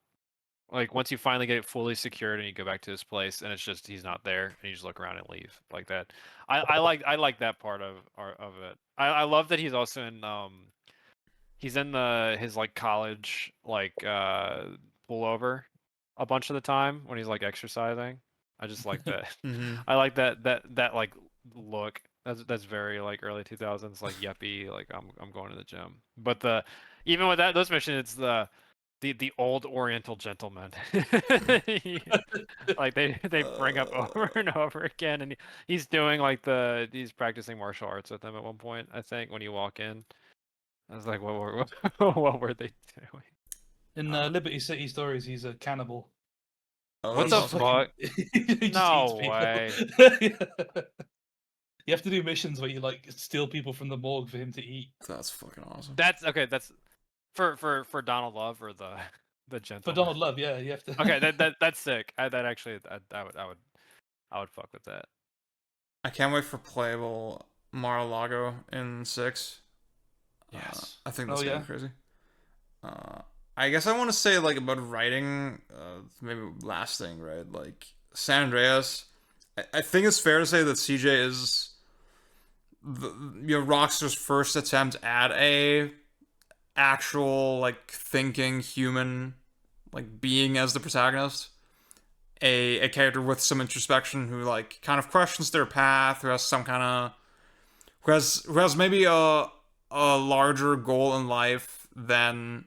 Like once you finally get it fully secured and you go back to his place and it's just he's not there and you just look around and leave like that. I like that part of it. I love that he's also in he's in his like college like pullover a bunch of the time when he's like exercising. I just like that. Mm-hmm. I like that like look. That's very like early 2000s like yuppie, like I'm going to the gym. But even with those missions, it's the old Oriental gentleman. Like they bring up over and over again, and he's doing like he's practicing martial arts with them at one point. I think when you walk in, I was like, what were they doing? In Liberty City Stories, he's a cannibal. Oh, What He the just fuck? he just No eats people. way. You have to do missions where you like steal people from the morgue for him to eat. that's fucking awesome. That's okay. That's for Donald Love or the For gentleman. Donald Love, yeah, you have to. Okay, that's sick. That actually I would fuck with that. I can't wait for playable Mar-a-Lago in 6. Yes. I think that's Oh, gonna yeah. be crazy. I guess I want to say like about writing, maybe last thing, right? Like San Andreas. I think it's fair to say that CJ is Rockstar's first attempt at a actual like thinking human like being as the protagonist. A character with some introspection who like kind of questions their path, who has some kind of who has maybe a larger goal in life than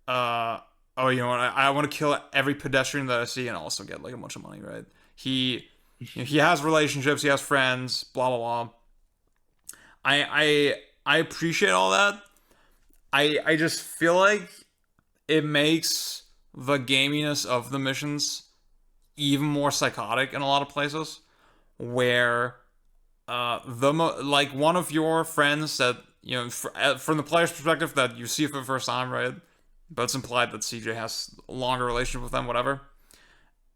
oh, you know what, I want to kill every pedestrian that I see and also get like a bunch of money, right? He has relationships, he has friends, blah blah blah. I appreciate all that. I just feel like it makes the gaminess of the missions even more psychotic in a lot of places, where like one of your friends that from the player's perspective that you see for the first time, right? But it's implied that CJ has a longer relationship with them, whatever.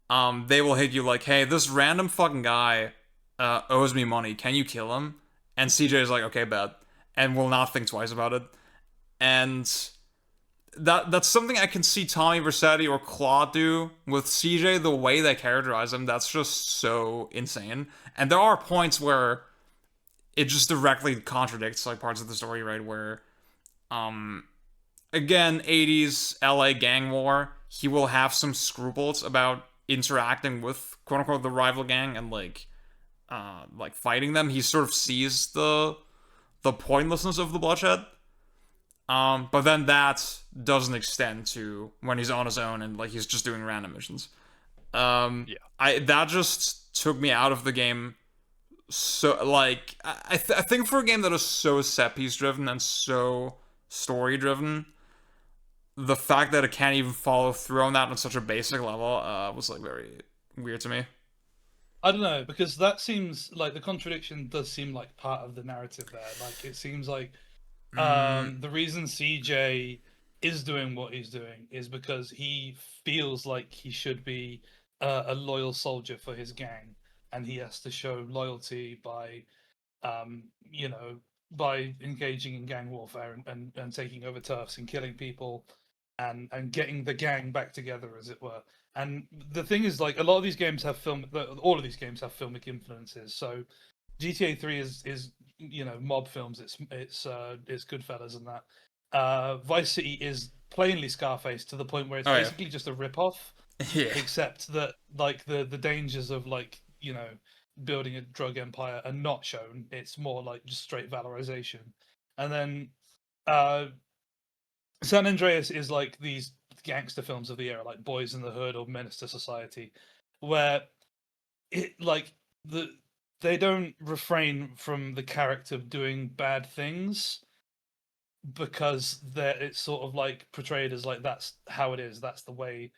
They will hit you like, hey, this random fucking guy owes me money. Can you kill him? And CJ is like, okay, bet, and will not think twice about it. And that's something I can see Tommy Vercetti or Claude do with CJ. The way they characterize him, that's just so insane. And there are points where it just directly contradicts like parts of the story, right? Where again, 80s LA gang war, he will have some scruples about interacting with quote unquote the rival gang and like fighting them. He sort of sees the pointlessness of the bloodshed. But then that doesn't extend to when he's on his own and like he's just doing random missions. Yeah. I that just took me out of the game. So like I think for a game that is so set piece driven and so story driven, the fact that it can't even follow through on that on such a basic level was like very weird to me. I don't know, because that seems like the contradiction does seem like part of the narrative there. Like it seems like Mm, the reason CJ is doing what he's doing is because he feels like he should be a loyal soldier for his gang, and he has to show loyalty by you know, by engaging in gang warfare and taking over turfs and killing people and getting the gang back together, as it were. And the thing is, like, a lot of these games have all of these games have filmic influences. So GTA 3 is mob films. It's Goodfellas and that. Vice City is plainly Scarface to the point where it's oh yeah. basically just a rip-off, Yeah. except that like the dangers of like building a drug empire are not shown. It's more like just straight valorization. And then uh San Andreas is like these gangster films of the era, like Boys in the Hood or Menace to Society, where it like they don't refrain from the character doing bad things because it's sort of like portrayed as like that's how it is, that's the way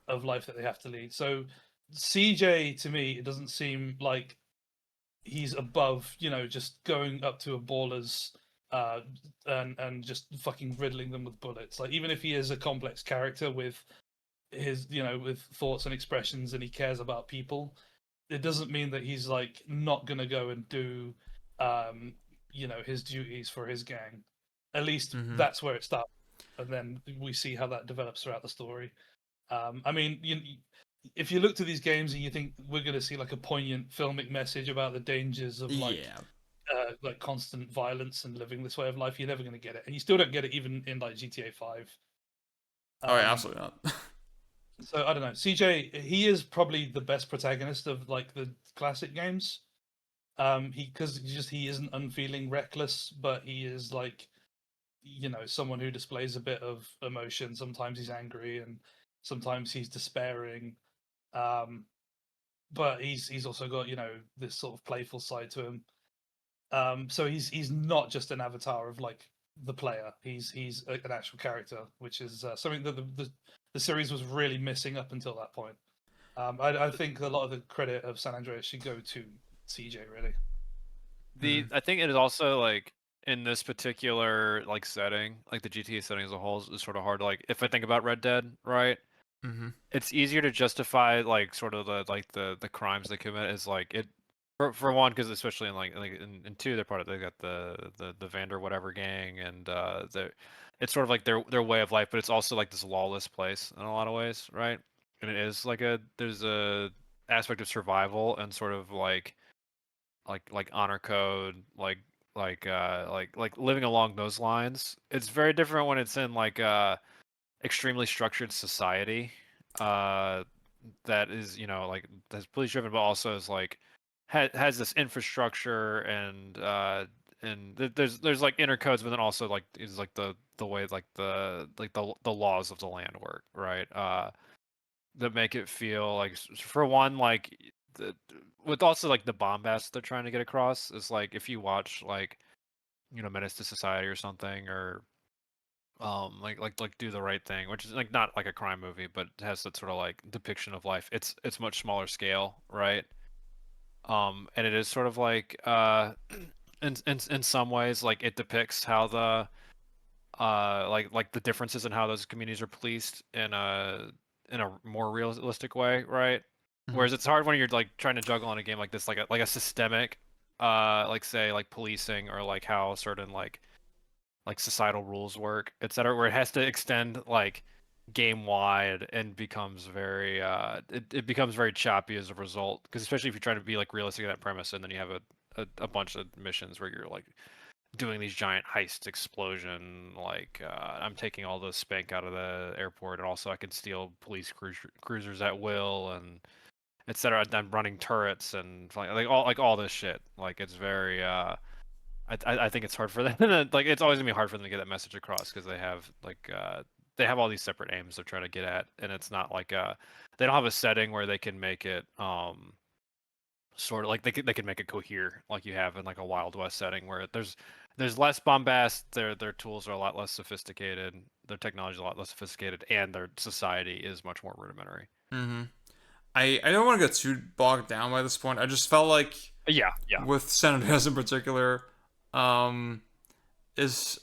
of life that they have to lead. So CJ to me, it doesn't seem like he's above, just going up to a baller's uh and just fucking riddling them with bullets. Like even if he is a complex character with his, with thoughts and expressions and he cares about people, it doesn't mean that he's like not gonna go and do his duties for his gang. At least Mm-hmm. that's where it starts, and then we see how that develops throughout the story. I mean, if you look to these games and you think we're going to see like a poignant filmic message about the dangers of Yeah. like constant violence and living this way of life, you're never going to get it, and you still don't get it even in like GTA 5. Oh yeah, Um, absolutely not. so I don't know. CJ, he is probably the best protagonist of like the classic games. He isn't unfeeling, reckless, but he is like someone who displays a bit of emotion. Sometimes he's angry and sometimes he's despairing. Um, but he's also got this sort of playful side to him. So he's not just an avatar of like the player. He's an actual character, which is something that the series was really missing up until that point. I think a lot of the credit of San Andreas should go to CJ, really. Mm, I think it is also like in this particular like setting, like the GTA setting as a whole is sort of hard. Like if I think about Red Dead, right? mm-hmm. It's easier to justify like sort of the crimes they commit is like it for one because especially in in two they're part of they got the Vander whatever gang and it's sort of like their way of life, but it's also like this lawless place in a lot of ways, right? And it is like there's a aspect of survival and sort of like honor code like living along those lines. It's very different when it's in like extremely structured society uh that is like that's police driven but also is like has this infrastructure and there's like inner codes but then also like is like the way like the laws of the land work, right? That make it feel like for one like the, with also like the bombast they're trying to get across is like if you watch like Menace to Society or something or like Do the Right Thing, which is like not like a crime movie but it has that sort of like depiction of life. It's much smaller scale, right? And it is sort of like in some ways like it depicts how the like the differences in how those communities are policed in a more realistic way, right? Mm-hmm. Whereas it's hard when you're like trying to juggle in a game like this, like a systemic, like say like policing or like how certain like societal rules work, etc., where it has to extend like game wide and becomes very it becomes very choppy as a result. Because especially if you're trying to be like realistic in that premise, and then you have a bunch of missions where you're like doing these giant heist explosion, like I'm taking all the spank out of the airport, and also I can steal police cruisers at will, and etc. I'm running turrets and like all this shit. Like it's very I think it's hard for them. Like it's always gonna be hard for them to get that message across because they have all these separate aims they're trying to get at, and it's not like they don't have a setting where they can make it sort of like they could make it cohere like you have in like a Wild West setting where there's less bombast, their tools are a lot less sophisticated, their technology is a lot less sophisticated, and their society is much more rudimentary. Mm-hmm. I don't want to get too bogged down by this point. I just felt like Yeah, yeah. with San Andreas in particular, um, is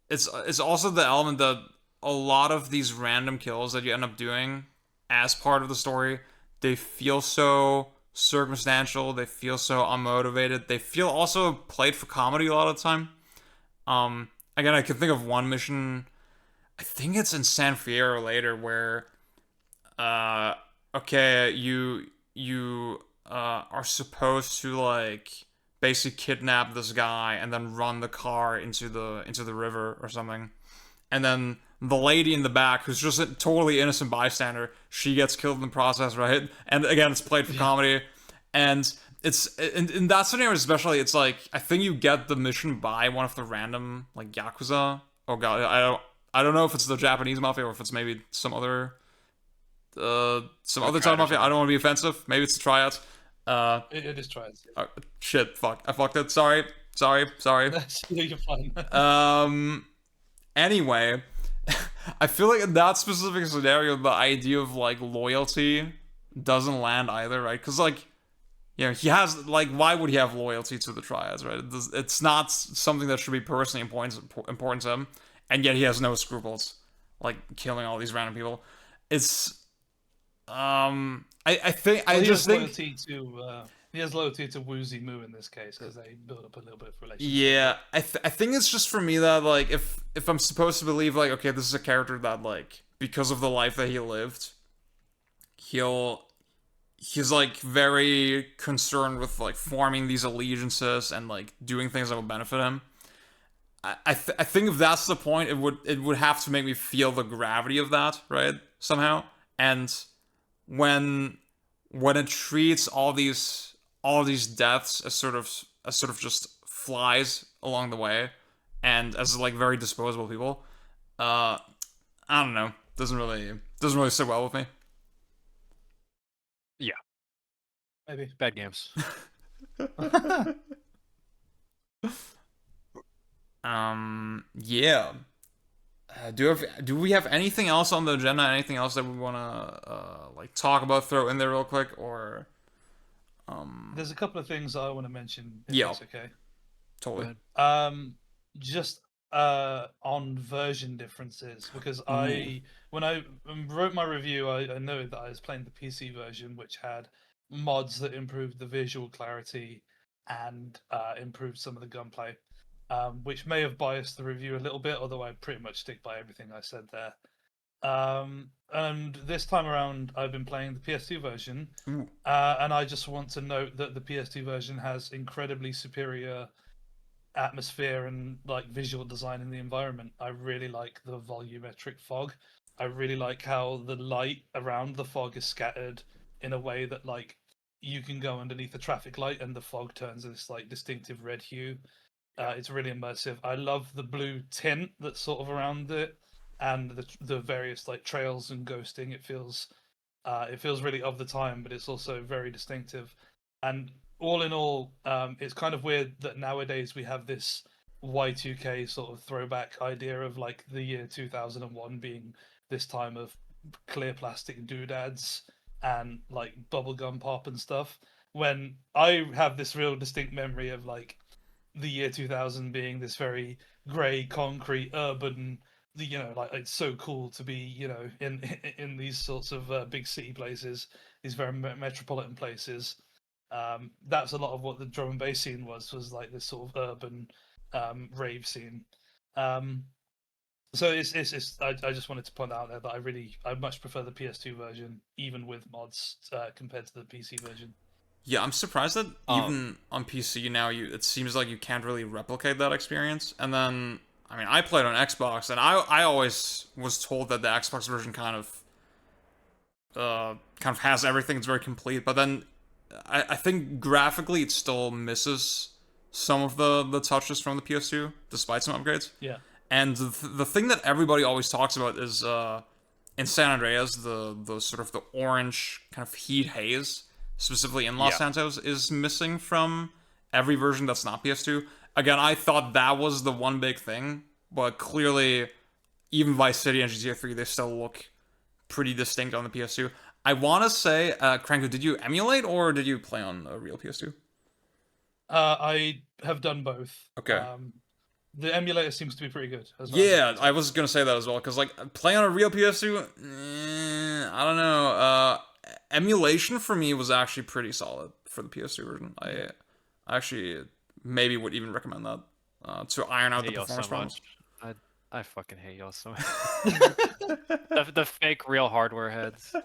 it's also the element that a lot of these random kills that you end up doing as part of the story, they feel so circumstantial, they feel so unmotivated, they feel also played for comedy a lot of the time. Again, I can think of one mission, I think it's in San Fierro later, where uh okay, you are supposed to like basically kidnap this guy and then run the car into the river or something. And then the lady in the back, who's just a totally innocent bystander, she gets killed in the process, right? And again, it's played for comedy. And it's in that scenario especially, it's like I think you get the mission by one of the random like Yakuza. Oh god, I don't know if it's the Japanese mafia or if it's maybe some Like other type of triad or mafia. I don't want to be offensive. Maybe it's the triads. Uh, It is trials. shit, fuck, I fucked it. Sorry. No, you're fine. Anyway, I feel like in that specific scenario, the idea of like loyalty doesn't land either, right? Because like, you know, he has like, why would he have loyalty to the triads, right? It's not something that should be personally important to him, and yet he has no scruples, like killing all these random people. It's I think Well, I he just has think loyalty to he has loyalty to Woozy Moo in this case because they build up a little bit of relationship. yeah, I think it's just for me that like if I'm supposed to believe like okay, this is a character that like because of the life that he lived, he's like very concerned with like forming these allegiances and like doing things that will benefit him. I think if that's the point, it would have to make me feel the gravity of that, right? Somehow. And when it treats all these deaths as sort of just flies along the way and as like very disposable people, uh I don't know. Doesn't really sit well with me. Yeah, Maybe. bad games. Yeah. Do we have anything else on the agenda? Anything else that we want to like talk about, throw in there real quick, or There's a couple of things I want to mention, if Yeah. that's okay. totally. Just on version differences because Ooh. when I wrote my review, I noted that I was playing the PC version, which had mods that improved the visual clarity and improved some of the gunplay, which may have biased the review a little bit, although I pretty much stick by everything I said there. And this time around, I've been playing the PS2 version, Ooh. and I just want to note that the PS2 version has incredibly superior atmosphere and like visual design in the environment. I really like the volumetric fog. I really like how the light around the fog is scattered in a way that like you can go underneath a traffic light and the fog turns this like distinctive red hue. It's really immersive. I love the blue tint that's sort of around it and the various like trails and ghosting. It feels really of the time, but it's also very distinctive. And all in all, it's kind of weird that nowadays we have this Y2K sort of throwback idea of like the year 2001 being this time of clear plastic doodads and like bubblegum pop and stuff. When I have this real distinct memory of like the year 2000 being this very grey, concrete, urban, like it's so cool to be, in in these sorts of big city places, these very metropolitan places. That's a lot of what the drum and bass scene was like this sort of urban rave scene. Um, so I just wanted to point out there that I much prefer the PS2 version, even with mods, compared to the PC version. Yeah, I'm surprised that Um, even on PC now, it seems like you can't really replicate that experience. And then, I mean, I played on Xbox, and I always was told that the Xbox version kind of has everything. It's very complete. But then, I think graphically it still misses some of the touches from the PS2, despite some upgrades. Yeah. And the thing that everybody always talks about is in San Andreas, the sort of the orange kind of heat haze, specifically in Los yeah. Santos, is missing from every version that's not PS2. Again, I thought that was the one big thing, but clearly, even Vice City and GTA 3, they still look pretty distinct on the PS2. I want to say, Cranko, did you emulate or did you play on a real PS2? I have done both. Okay. The emulator seems to be pretty good as well. Yeah, I was gonna say that as well, because like playing on a real PS2, I don't know. Emulation for me was actually pretty solid for the PS2 version. I actually maybe would even recommend that to iron I out the hate y'all so performance problems. much. I fucking hate y'all so much. The fake real hardware heads.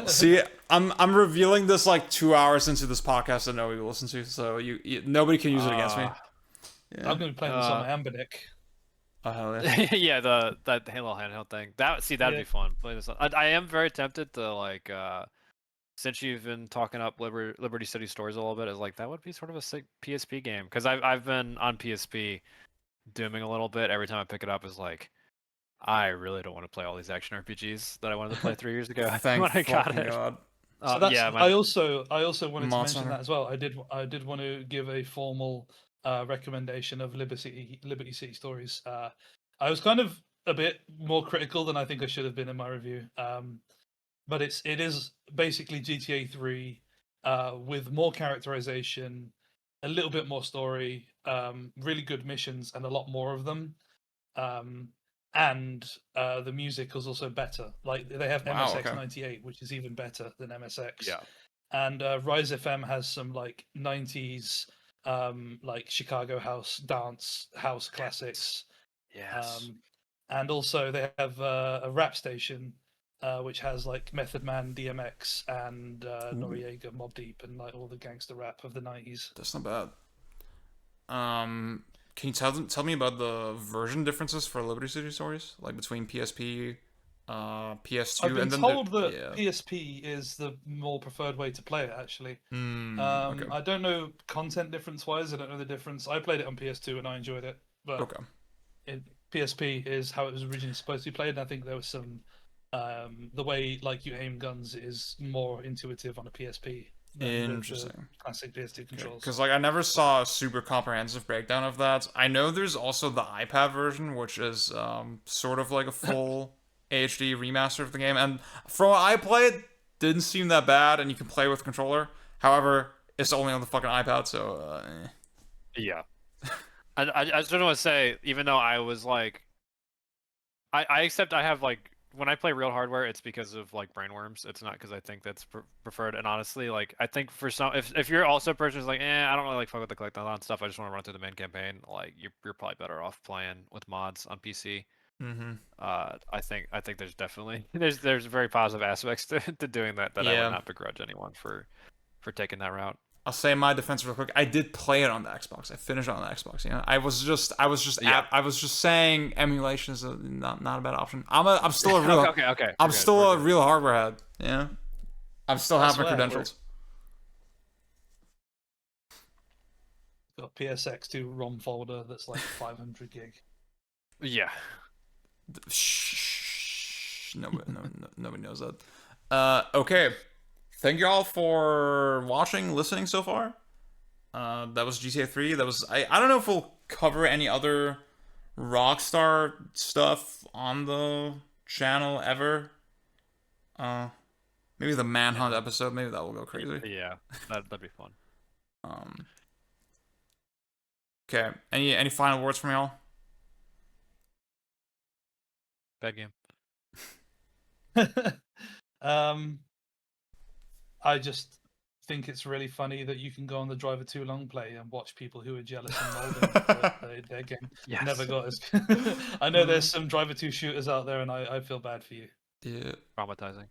See, I'm revealing this like 2 hours into this podcast that nobody will listen to, so nobody can use it against me. Yeah. I'm going to be playing this on my Ambernick. Oh hell yeah. Yeah, that little handheld thing. That'd Yeah. be fun. Play this. I am very tempted to like since you've been talking up Liberty City Stories a little bit, is like that would be sort of a sick PSP game, because I've been on PSP dooming a little bit every time I pick it up. Is like I really don't want to play all these action RPGs that I wanted to play 3 years ago Thank when I got fucking it. God. So that's, yeah, I also wanted to Monster mention Hunter. that as well. I did want to give a formal recommendation of Liberty City Stories. I was kind of a bit more critical than I think I should have been in my review. But it is basically GTA 3 with more characterization, a little bit more story, really good missions, and a lot more of them. Um, and the music was also better. Like they have Wow, MSX okay. 98, which is even better than MSX. yeah, And Rise FM has some like 90s like Chicago house dance house classics. yes. And also they have a rap station which has like Method Man, DMX, and Noriega, Mobb Deep, and like all the gangster rap of the 90s. That's not bad. Can you tell me about the version differences for Liberty City Stories, like between PSP, PS2, I've been and then told that yeah. PSP is the more preferred way to play it. Actually, Okay. I don't know content difference wise. I don't know the difference. I played it on PS2 and I enjoyed it, but Okay. PSP is how it was originally supposed to be played. And I think there was some the way like you aim guns is more intuitive on a PSP than with the Interesting. classic PS2 controls. Because like I never saw a super comprehensive breakdown of that. I know there's also the iPad version, which is sort of like a full HD remaster of the game, and from what I played, didn't seem that bad, and you can play with controller. However, it's only on the fucking iPad, so Yeah. I just don't want to say, even though I was like, I accept I have like, when I play real hardware, it's because of like brainworms. It's not because I think that's preferred. And honestly, like I think for some, if you're also a person who's like, I don't really like fuck with the collectathon stuff. I just want to run through the main campaign. Like you're probably better off playing with mods on PC. I think there's definitely there's very positive aspects to doing that I Yeah. would not begrudge anyone for taking that route. I'll say in my defense real quick. I did play it on the Xbox. I finished it on the Xbox. You know, I was just saying emulation is not a bad option. I'm still a real okay. I'm still a real hardware head. Yeah, I'm still have my swear, credentials. Got a PSX2 ROM folder that's like 500 gig. Yeah. Shh. Nobody knows that. Okay. Thank you all for watching, listening so far. That was GTA 3. That was I don't know if we'll cover any other Rockstar stuff on the channel ever. Maybe the Manhunt episode. Maybe that will go crazy. Yeah, that'd be fun. Okay. Any final words from y'all? Bad game. I just think it's really funny that you can go on the Driver Too Long play and watch people who are jealous and molding that their game never got as. I know there's some Driver 2 shooters out there, and I feel bad for you. Yeah. Traumatizing.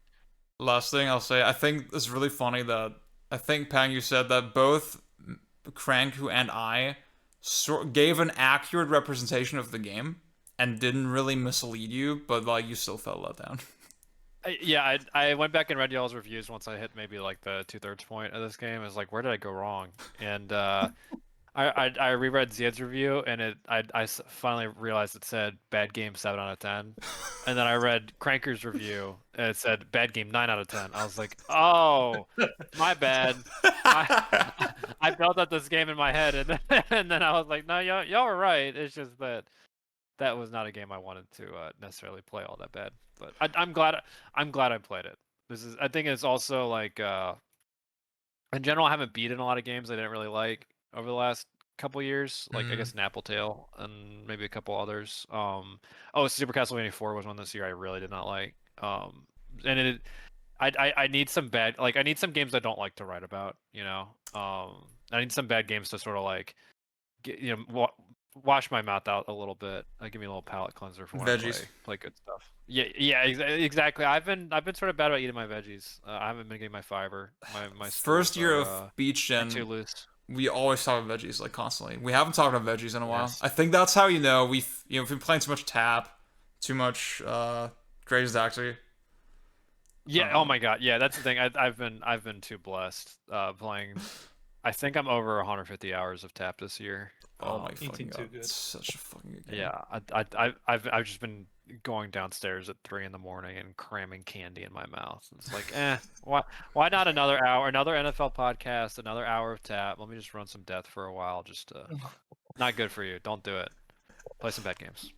Last thing I'll say, I think it's really funny that I think Pang, you said that both Cranku and I gave an accurate representation of the game and didn't really mislead you, but like you still felt let down. Yeah, I went back and read y'all's reviews once I hit maybe like the 2/3 point of this game. I was like, where did I go wrong? And I reread Ziad's review, and finally realized it said bad game 7 out of 10. And then I read Cranker's review, and it said bad game 9 out of 10. I was like, oh, my bad. I built up this game in my head, and then I was like, no, y'all were right. It's just that was not a game I wanted to necessarily play all that bad. But I'm glad I played it. I think it's also like in general, I haven't beaten a lot of games I didn't really like over the last couple years. Like I guess Tail and maybe a couple others. Super Castlevania 4 was one this year I really did not like. And I need some I need some games I don't like to write about. I need some bad games to sort of like wash my mouth out a little bit. Give me a little palate cleanser for when Veggies. I play good stuff. Yeah, exactly. I've been sort of bad about eating my veggies. I haven't been getting my fiber. My First year are, of Beach Gen, too loose. we always talk about veggies like constantly. We haven't talked about veggies in a while. Yes. I think that's how we've been playing too much tap, too much Crazy Taxi. Yeah. Oh my God. Yeah, that's the thing. I've been too blessed playing. I think I'm over 150 hours of tap this year. Oh my fucking eating too God. good. It's such a fucking good game. Yeah, I've just been going downstairs at 3 in the morning and cramming candy in my mouth. It's like, why not another hour, another NFL podcast, another hour of tap? Let me just run some death for a while. Just not good for you. Don't do it. Play some bad games.